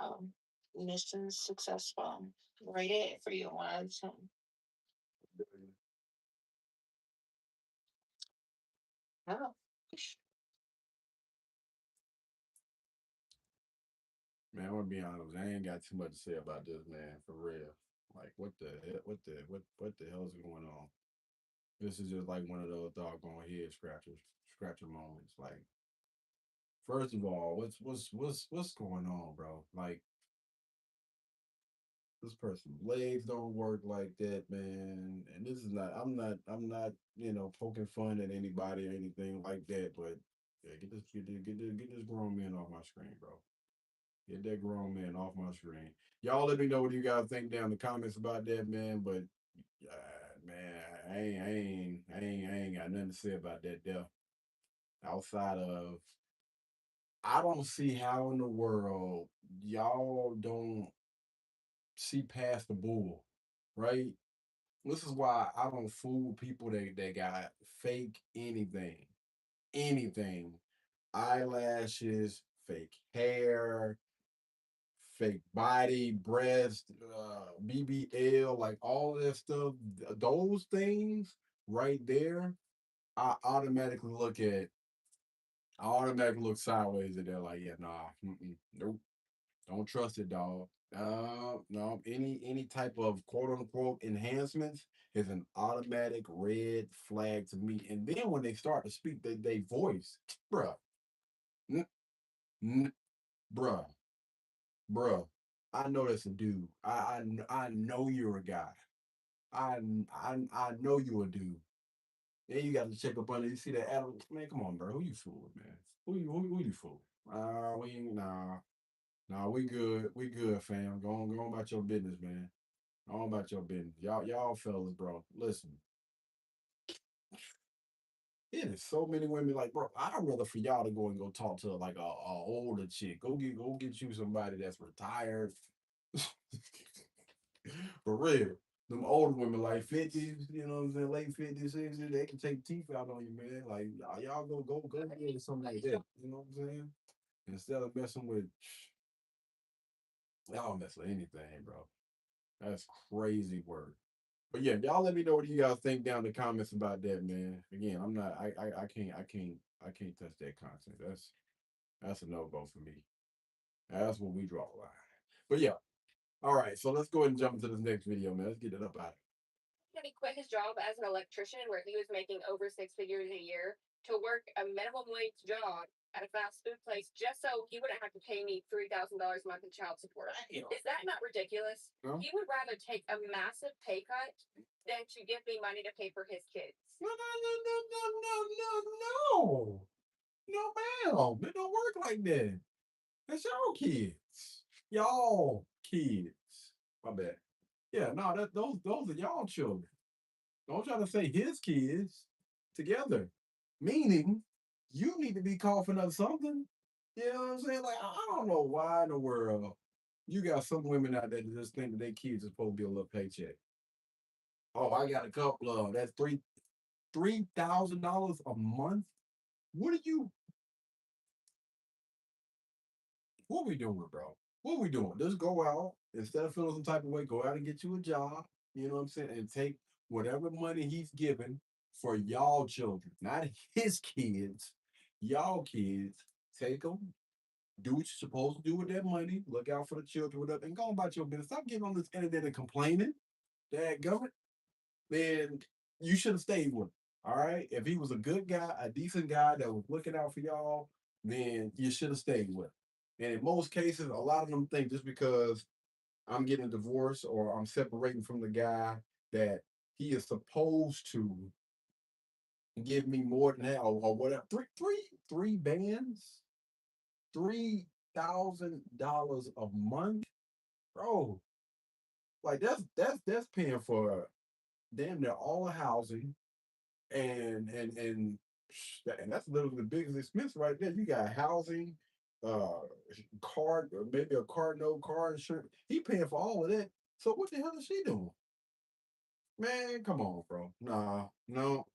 Speaker 4: mission successful. Rate it for you 1 out of 10. Oh.
Speaker 1: Man, I'm gonna be honest. I ain't got too much to say about this, man. For real. Like, what the hell? What the hell is going on? This is just like one of those doggone head scratcher moments. Like, first of all, what's going on, bro? Like, this person's legs don't work like that, man. And this is not. I'm not. Poking fun at anybody or anything like that. But yeah, get this grown man off my screen, bro. Get that grown man off my screen. Y'all let me know what you guys think down in the comments about that, man. But man, I ain't got nothing to say about that there. Outside of, I don't see how in the world y'all don't see past the bull, right? This is why I don't fool people that got fake anything, eyelashes, fake hair, fake body, breast, BBL, like all of that stuff. Those things right there, I automatically look at. I automatically look sideways at that, like, yeah, nah, nope, don't trust it, dog. No, any type of quote unquote enhancements is an automatic red flag to me. And then when they start to speak, they voice, bruh, n- n- bruh, bruh. I know that's a dude. I know you're a guy. I know you're a dude. Then you got to check up on it. You see that Adam? Man, come on, bro. Who you fooling, man? Who you fooling? We ain't nah. Nah, we good. We good, fam. Go on about your business, man. Go on about your business. Y'all fellas, bro. Listen, it is so many women like, bro. I'd rather for y'all to go and go talk to like a older chick. Go get you somebody that's retired. For real. Them older women like 50s, you know what I'm saying, late 50s, 60s, they can take teeth out on you, man. Like y'all go get something like that. You know what I'm saying? Instead of messing with y'all mess with anything, bro. That's crazy work. But yeah, y'all let me know what you guys think down in the comments about that, man. Again, I'm not I can't touch that content. That's a no-go for me. That's when we draw the line. But yeah, all right. So let's go ahead and jump into this next video, man. Let's get it up out.
Speaker 4: And he quit his job as an electrician where he was making over 6 figures a year to work a minimum wage job at a fast food place just so he wouldn't have to pay me $3,000 a month in child support. Is that not ridiculous? No? He would rather take a massive pay cut than to give me money to pay for his kids.
Speaker 1: No. No, ma'am. It don't work like that. That's y'all kids. Y'all kids. My bad. Yeah, no, those are y'all children. Don't try to say his kids together. Meaning you need to be coughing up something. You know what I'm saying? Like, I don't know why in the world you got some women out there that just think that their kids are supposed to be a little paycheck. Oh, I got a couple of them. That's $3,000 a month. What are you? What we doing, bro? What we doing? Just go out instead of feeling some type of way. Go out and get you a job. You know what I'm saying? And take whatever money he's given for y'all children, not his kids. Y'all kids. Take them. Do what you're supposed to do with that money. Look out for the children, whatever, and go about your business. Stop getting on this internet and complaining. That government, then you should have stayed with him. All right. If he was a good guy, a decent guy that was looking out for y'all, then you should have stayed with him. And in most cases, a lot of them think just because I'm getting a divorce or I'm separating from the guy that he is supposed to give me more than that or whatever. Three bands, $3,000 a month, bro. Like that's paying for damn near all the housing and and that's literally the biggest expense right there. You got housing, uh, car, maybe a car note, car insurance. He paying for all of that. So what the hell is she doing? Man, come on, bro. Nah, no,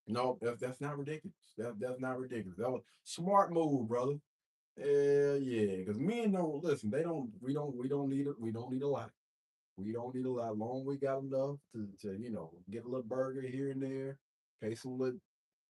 Speaker 1: no, that's not ridiculous. That's not ridiculous. That was smart move, brother. Yeah, because men don't listen. They don't. We don't need it. We don't need a lot. We don't need a lot. Long we got enough to get a little burger here and there, pay some little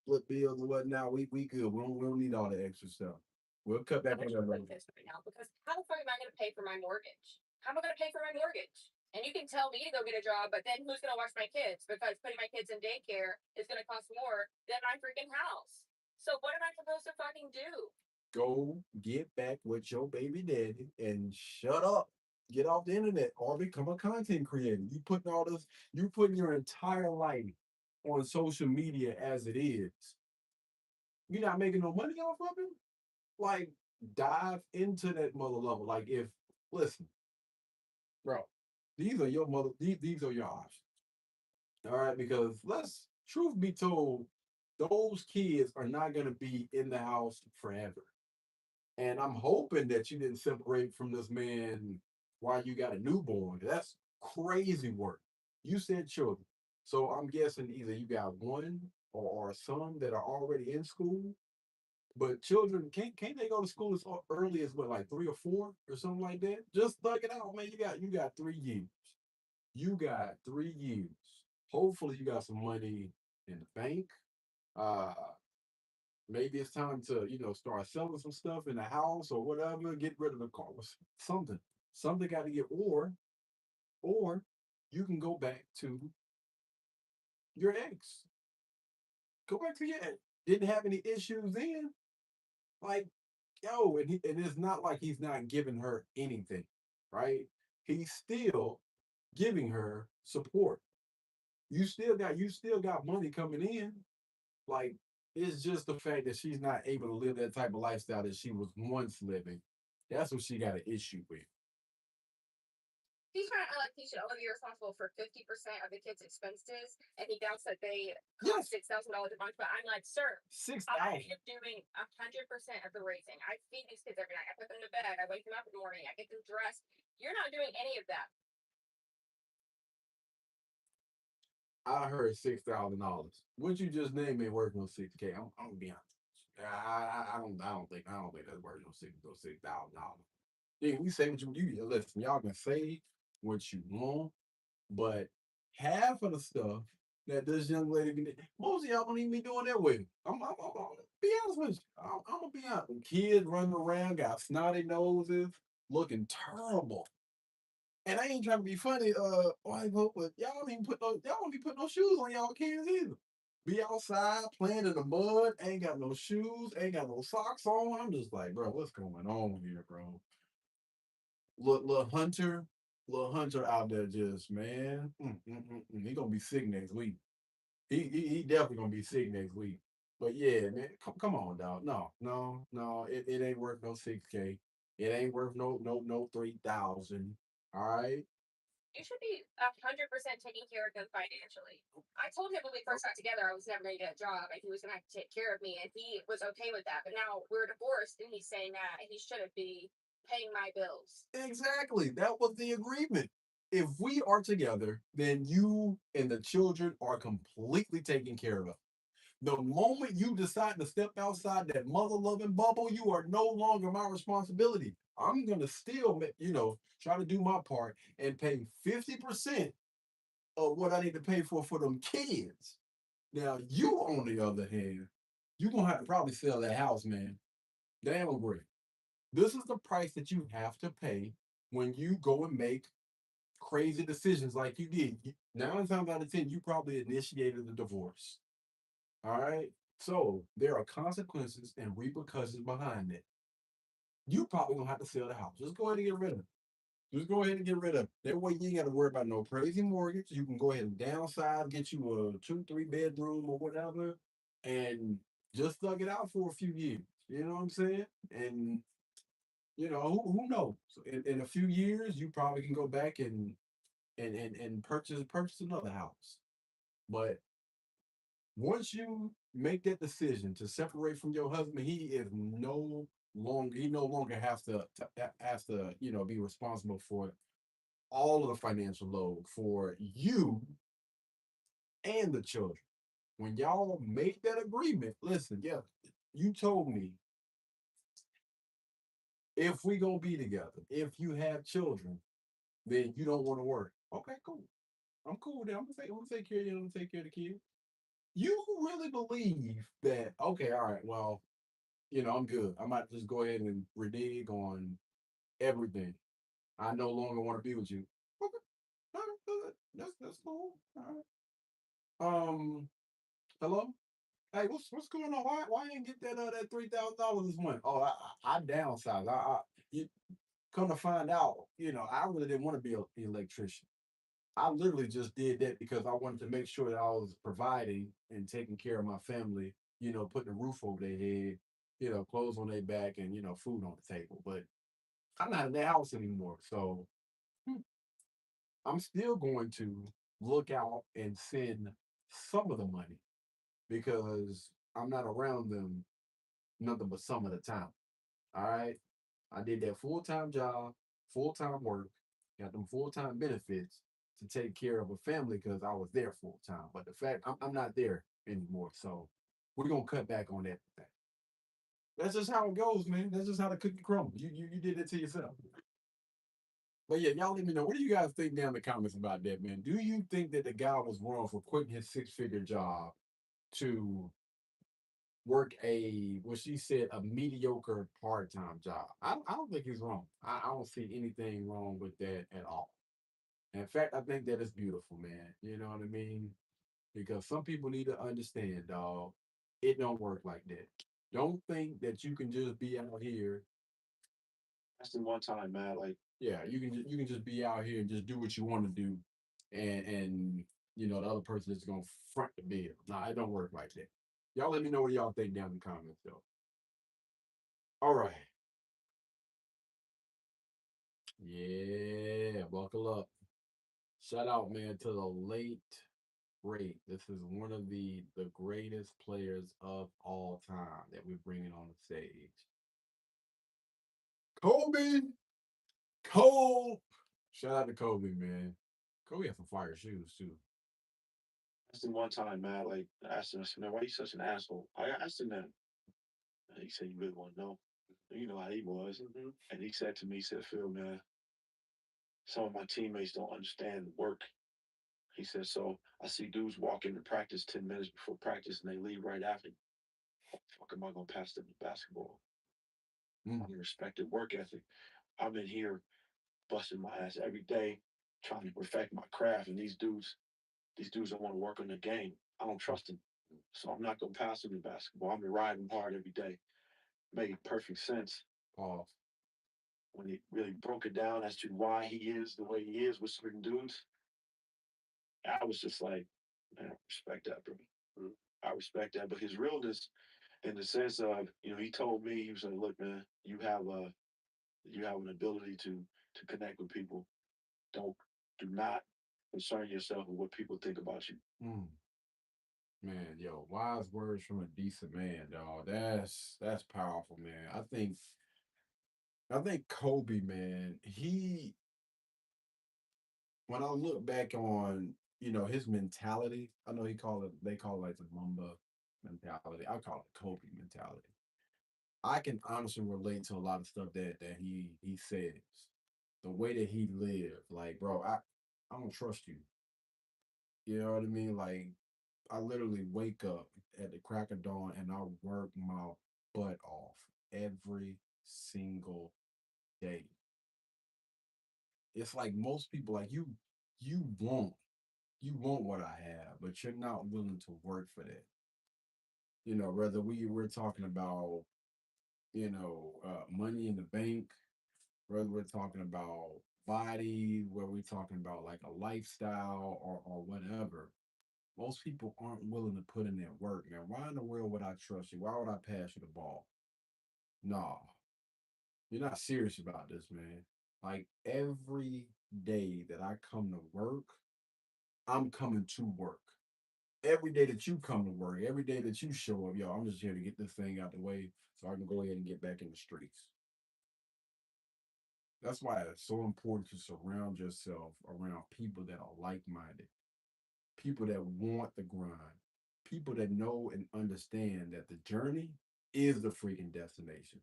Speaker 1: split bills and whatnot. We good. We don't need all the extra stuff. We'll cut
Speaker 5: I
Speaker 1: back on
Speaker 5: wish
Speaker 1: that
Speaker 5: you
Speaker 1: later.
Speaker 5: like this right now because how the fuck am I going to pay for my mortgage? How am I going to pay for my mortgage? And you can tell me to go get a job, but then who's going to watch my kids? Because putting my kids in daycare is going to cost more than my freaking house. So what am I supposed to fucking do?
Speaker 1: Go get back with your baby daddy and shut up. Get off the internet or become a content creator. You putting your entire life on social media as it is. You're not making no money off of it. Like, dive into that mother level. Like, if listen, bro, these are your mother. These are your options. All right, because let's truth be told, those kids are not gonna be in the house forever. And I'm hoping that you didn't separate from this man while you got a newborn. That's crazy work. You said children. So I'm guessing either you got one or some that are already in school. But children can't they go to school as early as what, like 3 or 4 or something like that? Just thug it out, man. You got 3 years. You got 3 years. Hopefully you got some money in the bank. Uh Maybe it's time to, start selling some stuff in the house or whatever, get rid of the car. Something. Something got to get or you can go back to your ex. Go back to your ex. Didn't have any issues then. Like, yo, and it's not like he's not giving her anything, right? He's still giving her support. You still got money coming in. Like, it's just the fact that she's not able to live that type of lifestyle that she was once living. That's what she got an issue with.
Speaker 5: He's trying to like he should only be responsible for 50% of the kids' expenses, and he doubts that they
Speaker 1: Yes,
Speaker 5: cost $6,000 a month. But I'm like, sir,
Speaker 1: six
Speaker 5: I
Speaker 1: thousand.
Speaker 5: am doing 100% of the raising. I feed these kids every night. I put them to bed. I wake them up in the morning. I get them dressed. You're not doing any of that.
Speaker 1: I heard $6,000. What you just named ain't worth no 6K. I'm gonna be honest. I don't think that's worth no $6,000. Yeah, we say what you listen. Y'all can say what you want, but half of the stuff that this young lady can do, most of y'all don't even be doing that with. I'm gonna be honest with you. I'm gonna be honest. Kids running around, got snotty noses, looking terrible. And I ain't trying to be funny, white folk, but y'all don't be putting no shoes on y'all kids either. Be outside playing in the mud, ain't got no shoes, ain't got no socks on. I'm just like, bro, what's going on here, bro? Look, little Hunter out there just man, he gonna be sick next week. He definitely gonna be sick next week. But yeah, man, come on, dog. No, no, no, it ain't worth no 6K. It ain't worth no 3,000. All right.
Speaker 5: You should be 100% taking care of them financially. I told him when we first got together I was never going to get a job and he was going to have to take care of me, and he was okay with that. But now we're divorced, and he's saying that he shouldn't be paying my bills.
Speaker 1: Exactly. That was the agreement. If we are together, then you and the children are completely taken care of. The moment you decide to step outside that mother loving bubble, you are no longer my responsibility. I'm gonna still, try to do my part and pay 50% of what I need to pay for them kids. Now, you on the other hand, you're gonna have to probably sell that house, man. Damn agree. This is the price that you have to pay when you go and make crazy decisions like you did. 9 times out of 10, you probably initiated the divorce. All right. So there are consequences and repercussions behind it. You probably gonna have to sell the house. Just go ahead and get rid of it. Just go ahead and get rid of it. That way you ain't got to worry about no crazy mortgage. You can go ahead and downsize, get you a 2, 3 bedroom or whatever, and just thug it out for a few years. You know what I'm saying? And who knows? In a few years, you probably can go back and purchase another house. But once you make that decision to separate from your husband, he no longer has to be responsible for all of the financial load for you and the children. When y'all make that agreement, listen, yeah, you told me if we gonna be together, if you have children, then you don't want to work. Okay, cool. I'm cool with that. I'm gonna take care of you. I'm gonna take care of the kids. You really believe that? Okay, all right. Well, I'm good. I might just go ahead and renege on everything. I no longer want to be with you. Okay, all right, good. That's cool. All right. Hello. Hey, what's going on? Why you ain't get that $3,000 this month? Oh, I downsized. You come to find out, I really didn't want to be an electrician. I literally just did that because I wanted to make sure that I was providing and taking care of my family, putting a roof over their head, clothes on their back, and food on the table. But I'm not in the house anymore, so hmm, I'm still going to look out and send some of the money because I'm not around them nothing but some of the time. All right. I did that full time job, full time work, got them full time benefits to take care of a family because I was there full time. But the fact I'm not there anymore. So we're going to cut back on that. That's just how it goes, man. That's just how the cookie crumbles. You did it to yourself. But yeah, y'all let me know. What do you guys think down in the comments about that, man? Do you think that the guy was wrong for quitting his 6-figure job to work what she said, a mediocre part-time job? I don't think he's wrong. I don't see anything wrong with that at all. In fact, I think that is beautiful, man. You know what I mean? Because some people need to understand, dog, it don't work like that. Don't think that you can just be out here.
Speaker 2: That's the one time, man. Like,
Speaker 1: Yeah, you can just be out here and just do what you want to do, and the other person is gonna front the bill. Nah, it don't work like that. Y'all let me know what y'all think down in the comments, though. All right. Yeah, buckle up. Shout out, man, to the late great. This is one of the greatest players of all time that we're bringing on the stage. Kobe Cole. Shout out to Kobe, man. Kobe has some fire shoes too.
Speaker 2: that's the one time, man. Like, I asked him, I said, man, why you such an asshole? I asked him that. And he said, you really want to know? You know how he was. And he said to me, he said, Phil, man, some of my teammates don't understand the work. He said, so I see dudes walk into practice 10 minutes before practice and they leave right after. How the fuck am I going to pass them the basketball?
Speaker 1: Mm.
Speaker 2: I respected work ethic. I'm in here busting my ass every day, trying to perfect my craft. And these dudes don't want to work on the game. I don't trust them. So I'm not going to pass them the basketball. I'm going to ride them hard every day. Made perfect sense
Speaker 1: Pause.
Speaker 2: when he really broke it down as to why he is the way he is with certain dudes. I was just like, man, I respect that, bro. I respect that. But his realness, in the sense of, he told me, he was like, look, man, you have an ability to connect with people. Don't do not concern yourself with what people think about you.
Speaker 1: Mm. Man, yo, wise words from a decent man, dog. That's powerful, man. I think Kobe, man, when I look back on, his mentality, I know they call it like the Mamba mentality. I call it Kobe mentality. I can honestly relate to a lot of stuff that he says. The way that he lived, like, bro, I don't trust you. You know what I mean? Like, I literally wake up at the crack of dawn and I work my butt off every single day. It's like most people, like you want you want what I have, but you're not willing to work for that. Whether we're talking about money in the bank, whether we're talking about body, where we're talking about like a lifestyle or whatever, most people aren't willing to put in that work, man. Why in the world would I trust you? Why would I pass you the ball? No, you're not serious about this, man. Like every day that I come to work, I'm coming to work. Every day that you come to work, every day that you show up, yo, I'm just here to get this thing out the way so I can go ahead and get back in the streets. That's why it's so important to surround yourself around people that are like minded, people that want the grind, people that know and understand that the journey is the freaking destination.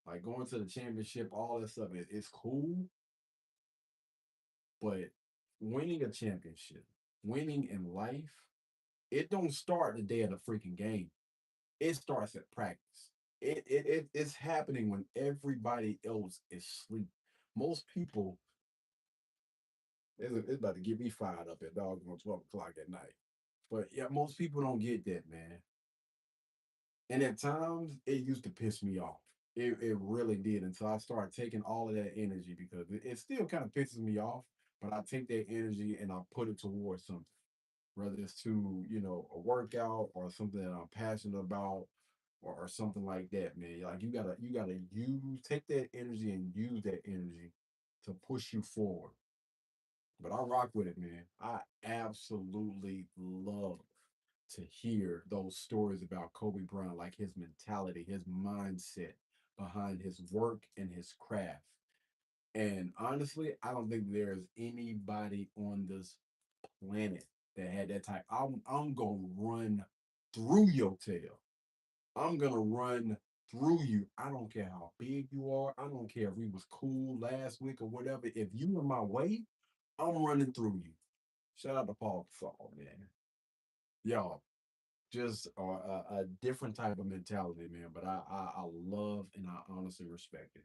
Speaker 1: Like going to the championship, all that stuff, it's cool, but winning a championship, winning in life, it don't start the day of the freaking game. It starts at practice. It's happening when everybody else is asleep. Most people, it's about to get me fired up at doggone 12 o'clock at night. But yeah, most people don't get that, man. And at times it used to piss me off. It really did until I started taking all of that energy because it still kind of pisses me off, but I take that energy and I put it towards something, whether it's to, a workout or something that I'm passionate about or something like that, man. Like you gotta take that energy and use that energy to push you forward. But I rock with it, man. I absolutely love to hear those stories about Kobe Bryant, like his mentality, his mindset behind his work and his craft. And honestly, I don't think there's anybody on this planet that had that type. I'm gonna run through your tail. I'm gonna run through you. I don't care how big you are. I don't care if we was cool last week or whatever. If you in my way, I'm running through you. Shout out to Paul Gasol, man. Y'all, just a different type of mentality, man. But I love and I honestly respect it.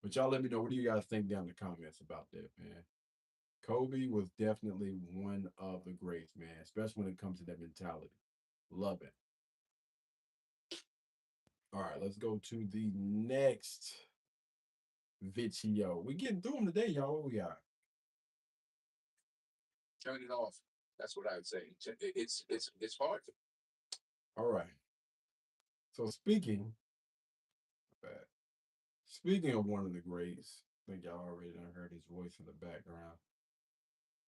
Speaker 1: But y'all let me know, what do you guys think down in the comments about that, man? Kobe was definitely one of the greats, man, especially when it comes to that mentality. Love it. All right, let's go to the next video. We getting through them today, y'all. What we got?
Speaker 6: Turn it off. That's what I would say. It's hard.
Speaker 1: All right. So speaking of one of the greats, I think y'all already done heard his voice in the background.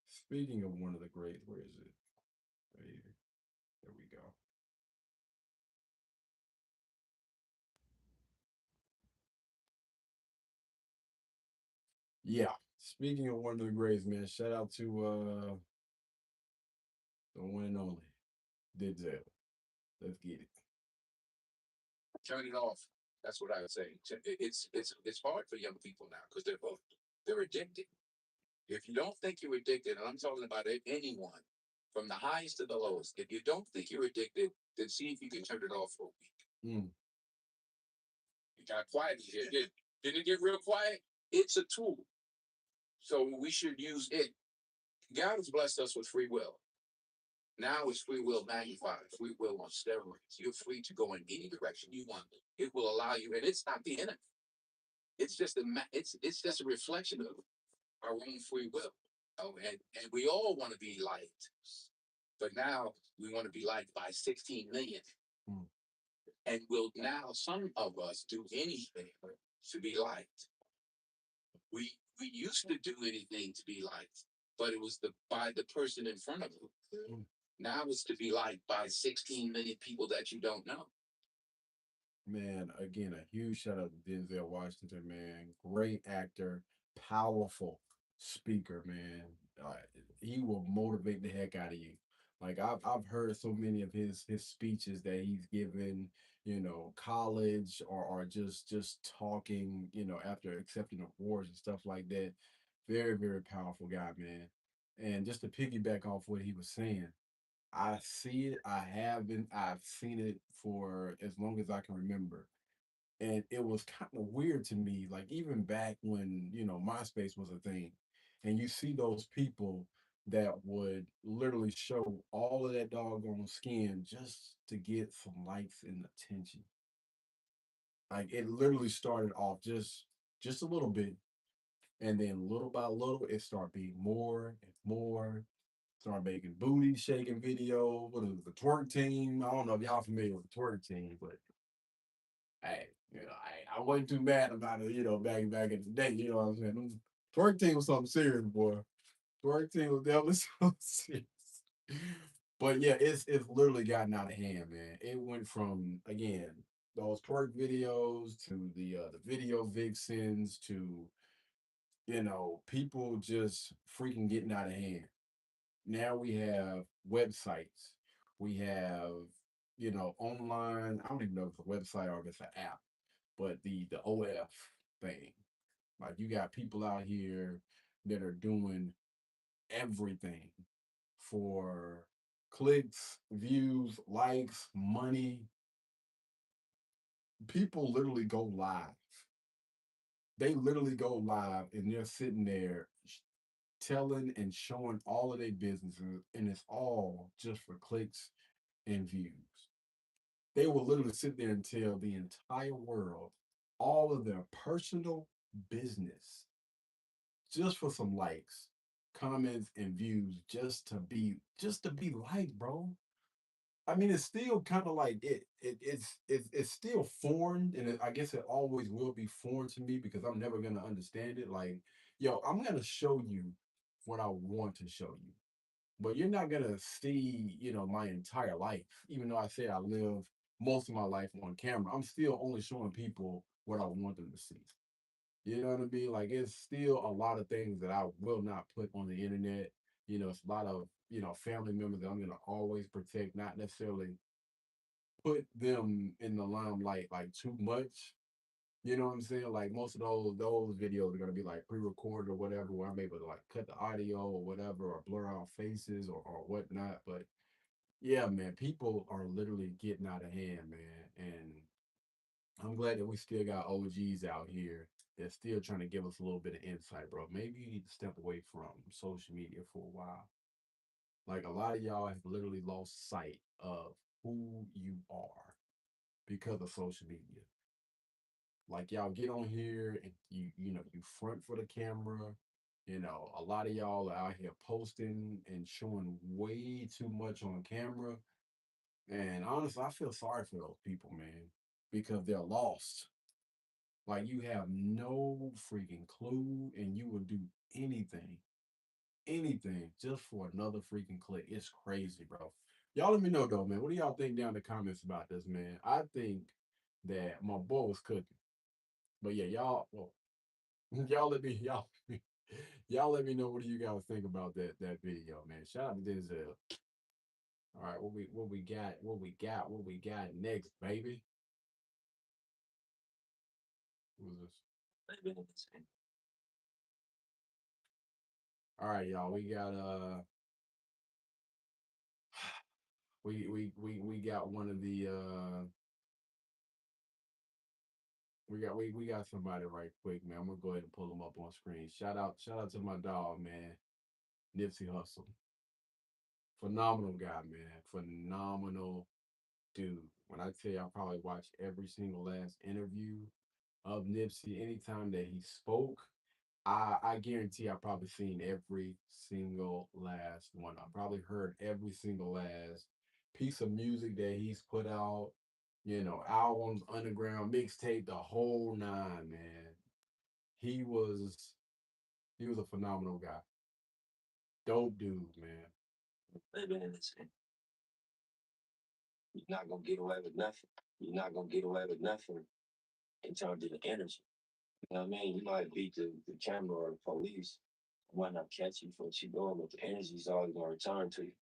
Speaker 1: Speaking of one of the greats, where is it? Right here. There we go. Yeah. Speaking of one of the greats, man, shout out to the one and only Denzel. Let's get it.
Speaker 6: Turn it off. That's what I would say. It's hard for young people now because they're addicted. If you don't think you're addicted, and I'm talking about anyone, from the highest to the lowest, if you don't think you're addicted, then see if you can turn it off for a week.
Speaker 1: Mm.
Speaker 6: You got quiet here. Didn't it get real quiet? It's a tool. So we should use it. God has blessed us with free will. Now it's free will magnified, free will on steroids. You're free to go in any direction you want. It will allow you, and it's not the enemy. It's just it's just a reflection of our own free will. Oh, and we all want to be liked, but now we want to be liked by 16 million.
Speaker 1: Mm.
Speaker 6: And will now some of us do anything to be liked? We used to do anything to be liked, but it was by the person in front of you.
Speaker 1: Mm.
Speaker 6: Now it's to be liked by 16 million people that you don't know.
Speaker 1: Man, again, a huge shout out to Denzel Washington, man. Great actor, powerful speaker, man. Uh, he will motivate the heck out of you. Like I've heard so many of his speeches that he's given, college or just talking, after accepting awards and stuff like that. Very, very powerful guy, man. And just to piggyback off what he was saying, I see it. I've seen it for as long as I can remember. And it was kind of weird to me, like even back when, MySpace was a thing. And you see those people that would literally show all of that doggone skin just to get some likes and attention. Like it literally started off just a little bit, And then little by little, it started being more and more. Started making booty shaking videos. What is it, the twerk team? I don't know if y'all familiar with the twerk team, but hey, I wasn't too mad about it, back in the day. You know what I'm saying? Twerk team was something serious, boy. Twerk team was definitely something serious. But yeah, it's literally gotten out of hand, man. It went from again those twerk videos to the video vixens to people just freaking getting out of hand. Now we have websites. We have online. I don't even know if it's a website or if it's an app, but the OF thing. Like you got people out here that are doing everything for clicks, views, likes, money. People literally go live. They literally go live and they're sitting there telling and showing all of their businesses, and it's all just for clicks and views. They will literally sit there and tell the entire world all of their personal business just for some likes, comments, and views, just to be liked, bro. I mean, it's still kind of like it's still foreign, and I guess it always will be foreign to me because I'm never gonna understand it. Like, yo, I'm gonna show you what I want to show you, but you're not gonna see, my entire life. Even though I say I live most of my life on camera, I'm still only showing people what I want them to see. You know what I mean? Like it's still a lot of things that I will not put on the internet. It's a lot of, family members that I'm gonna always protect, not necessarily put them in the limelight like too much. You know what I'm saying? Like most of those videos are gonna be like pre-recorded or whatever, where I'm able to like cut the audio or whatever, or blur out faces or whatnot. But yeah, man, people are literally getting out of hand, man. And I'm glad that we still got OGs out here that's still trying to give us a little bit of insight, bro. Maybe you need to step away from social media for a while. Like a lot of y'all have literally lost sight of who you are because of social media. Like y'all get on here and you front for the camera. A lot of y'all are out here posting and showing way too much on camera. And honestly, I feel sorry for those people, man, because they're lost. Like you have no freaking clue and you will do anything, anything just for another freaking click. It's crazy, bro. Y'all let me know though, man. What do y'all think down in the comments about this, man? I think that my boy was cooking. But yeah, y'all let me y'all let me know what do you guys think about that video, man. Shout out to Denzel. All right, what we got next, baby? Who's this? All right, y'all. We got we got one of the we got somebody right quick, man. I'm gonna go ahead and pull them up on screen. Shout out to my dog, man. Nipsey Hustle. Phenomenal guy, man. Phenomenal dude. When I tell you I probably watched every single last interview of Nipsey, anytime that he spoke, I guarantee I probably seen every single last one. I probably heard every single last piece of music that he's put out, albums, underground, mixtape, the whole nine, man. He was he was a phenomenal guy. Dope dude, man. Living in this, you're not gonna get away with nothing. You're not gonna get away with nothing in terms of the energy. You know what I mean? You might beat the camera or the police, might not catch you for what you're doing, but the energy is always gonna return to you.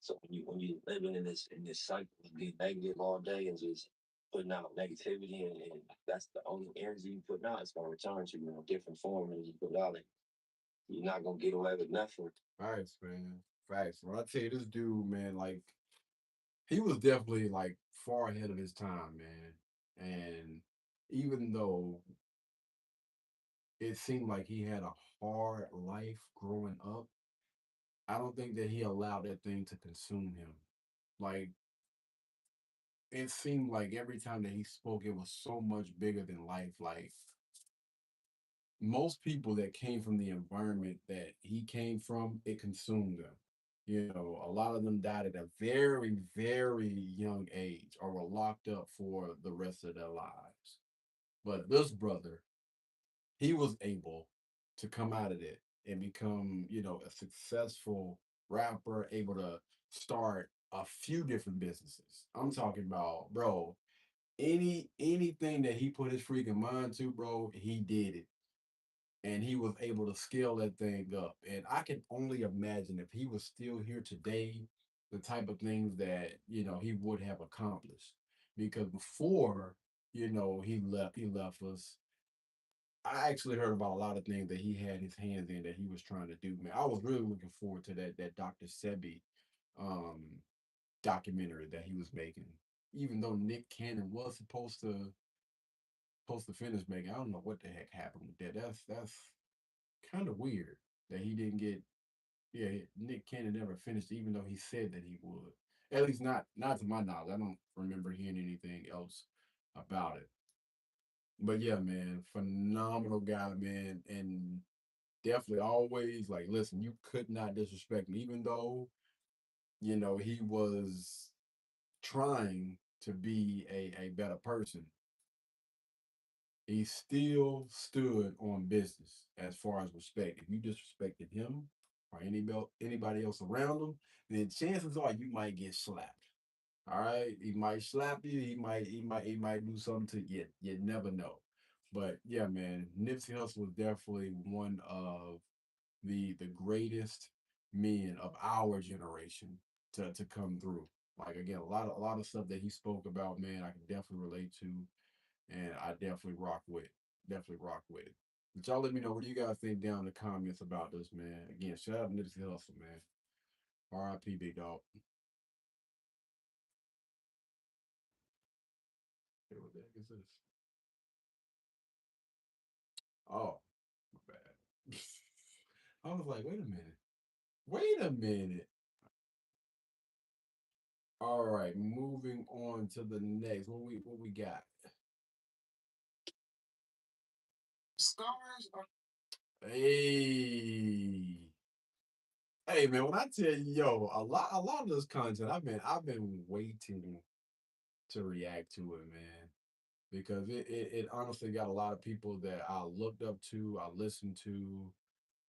Speaker 1: So when you living in this cycle of being negative all day and just putting out negativity and that's the only energy you put out, it's gonna return to you in a different form than you put out it. You're not gonna get away with nothing. Facts, man. Facts. When I tell you this dude, man, like he was definitely like far ahead of his time, man. And even though it seemed like he had a hard life growing up, I don't think that he allowed that thing to consume him. Like it seemed like every time that he spoke, it was so much bigger than life. Like most people that came from the environment that he came from, it consumed them. You know, a lot of them died at a very, very young age or were locked up for the rest of their lives. But this brother, he was able to come out of it and become, you know, a successful rapper, able to start a few different businesses. I'm talking about, bro, anything that he put his freaking mind to, bro, he did it. And he was able to scale that thing up. And I can only imagine if he was still here today, the type of things that, you know, he would have accomplished. Because before, you know, he left us, I actually heard about a lot of things that he had his hands in that he was trying to do, man. I was really looking forward to that Dr. Sebi um documentary that he was making. Even though Nick Cannon was supposed to finish making, I don't know what the heck happened with that. That's kind of weird that he didn't get. Yeah, Nick Cannon never finished, even though he said that he would. At least not to my knowledge. I don't remember hearing anything else about it. But yeah, man, phenomenal guy, man, and definitely always like, listen, you could not disrespect me, even though you know he was trying to be a better person. He still stood on business as far as respect. If you disrespected him or anybody else around him, then chances are you might get slapped. All right, he might slap you. He might do something to you. You never know. But yeah, man, Nipsey Hussle was definitely one of the greatest men of our generation to come through. Like again, a lot of stuff that he spoke about, man, I can definitely relate to, and I definitely rock with. Definitely rock with it. But y'all let me know what do you guys think down in the comments about this, man. Again, shout out to Nipsey Hussle, man. R.I.P. Big Dog. Hey, what the heck is this? Oh, my bad. I was like, wait a minute. Wait a minute. All right, moving on to the next. What we got? Stars are Hey. Hey man, when I tell you, yo, a lot of this content, I've been waiting to react to it, man. Because it honestly got a lot of people that I looked up to, I listened to,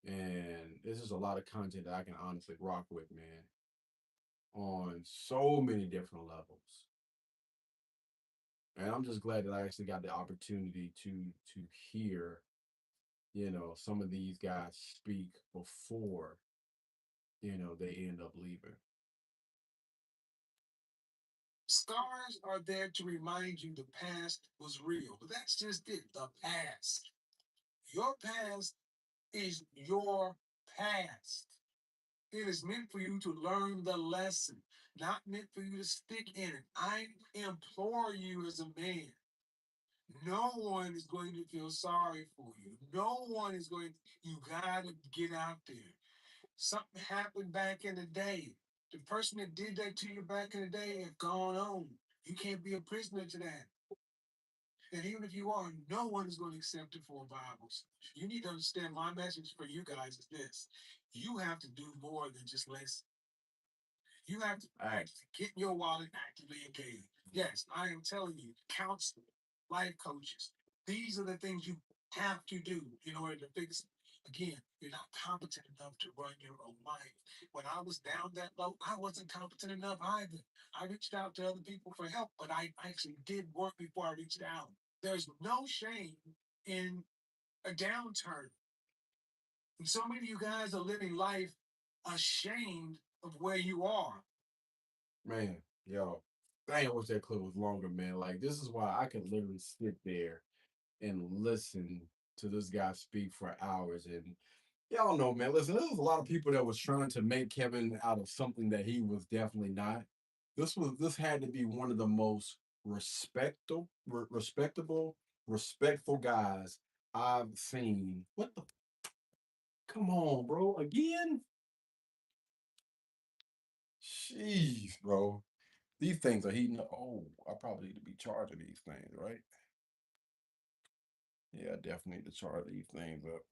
Speaker 1: and this is a lot of content that I can honestly rock with, man, on so many different levels. And I'm just glad that I actually got the opportunity to hear, you know, some of these guys speak before, you know, they end up leaving. Scars are there to remind you the past was real, but that's just it, the past. Your past is your past. It is meant for you to learn the lesson, not meant for you to stick in it. I implore you as a man, no one is going to feel sorry for you. No one is going, you gotta get out there. Something happened back in the day. The person that did that to you back in the day have gone on. You can't be a prisoner to that. And even if you are, no one is going to accept it for a Bible solution. You need to understand my message for you guys is this. You have to do more than just listen. You have to actually get in your wallet and actively engage. Yes, I am telling you, counseling, life coaches, these are the things you have to do in order to fix it. Again, you're not competent enough to run your own life. When I was down that low, I wasn't competent enough either. I reached out to other people for help, but I actually did work before I reached out. There's no shame in a downturn. And so many of you guys are living life ashamed of where you are. Man, yo, I wish that clip was longer, man. Like, this is why I could literally sit there and listen to this guy speak for hours. And y'all know, man, listen, there was a lot of people that was trying to make Kevin out of something that he was definitely not. This had to be one of the most respectable, respectful guys I've seen. What the come on, bro? Again? Jeez, bro. These things are heating up. Oh, I probably need to be charging these things, right? Yeah, I definitely need to charge these things up.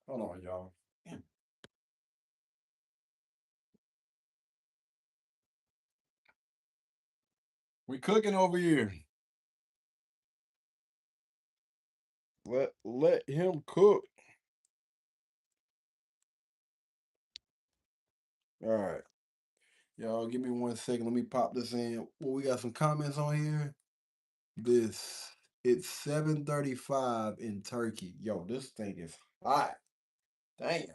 Speaker 1: Hold on, y'all. We cooking over here. Let him cook. All right. Y'all give me 1 second. Let me pop this in. Well, we got some comments on here. This it's 7:35 in Turkey. Yo, this thing is hot. Damn.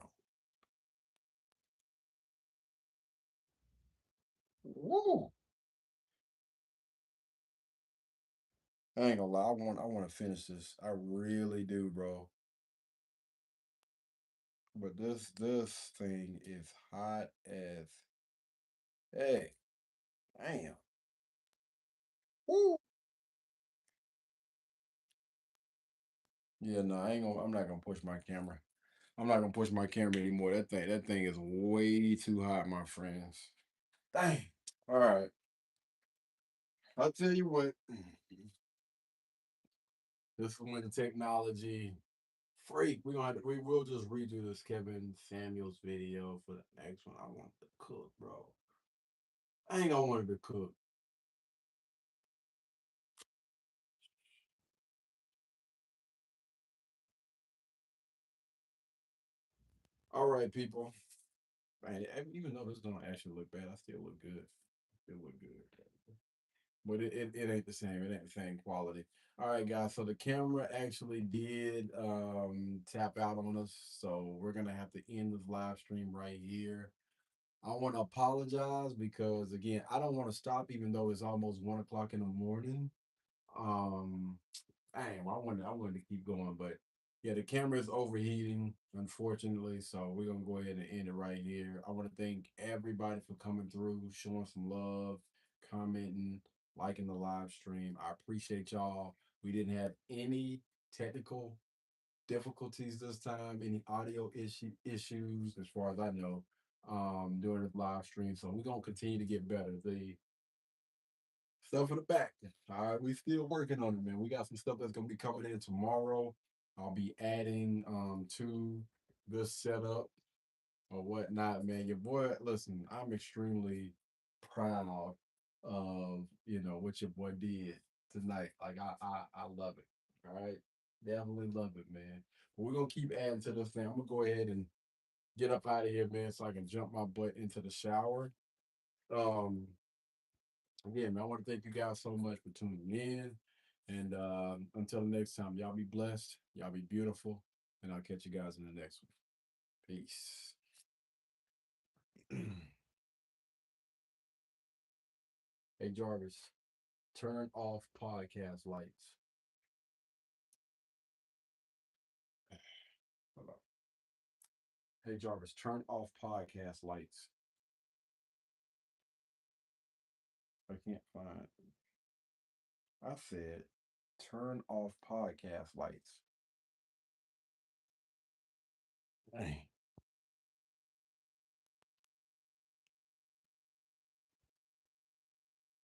Speaker 1: Woo. I ain't gonna lie. I want to finish this. I really do, bro. But this thing is hot as hey. Damn. Woo. Yeah, no, I'm not gonna push my camera. I'm not gonna push my camera anymore. That thing is way too hot, my friends. Dang. All right. I'll tell you what. This is when the technology freak. We will just redo this Kevin Samuels video for the next one. I want to cook, bro. I ain't gonna want to cook. All right, people. Man, even though this don't actually look bad, I still look good. Still look good. But it ain't the same. It ain't the same quality. All right, guys. So the camera actually did tap out on us. So we're gonna have to end this live stream right here. I want to apologize because again, I don't want to stop even though it's almost 1 o'clock in the morning. Um, I wanted to keep going, but yeah, the camera is overheating, unfortunately. So we're gonna go ahead and end it right here. I want to thank everybody for coming through, showing some love, commenting, liking the live stream. I appreciate y'all. We didn't have any technical difficulties this time, any audio issues, as far as I know, during the live stream. So we're gonna continue to get better. The stuff in the back. All right, we still working on it, man. We got some stuff that's gonna be coming in tomorrow. I'll be adding to this setup or whatnot, man. Your boy, listen, I'm extremely proud of what your boy did tonight. Like I love it. All right. Definitely love it, man. But we're gonna keep adding to this thing. I'm gonna go ahead and get up out of here, man, so I can jump my butt into the shower. Um Again, man, I want to thank you guys so much for tuning in. And until the next time, y'all be blessed, y'all be beautiful, and I'll catch you guys in the next one. Peace. Hey Jarvis, turn off podcast lights. Hold on. Hey Jarvis, turn off podcast lights. I can't find. I said, turn off podcast lights. Dang.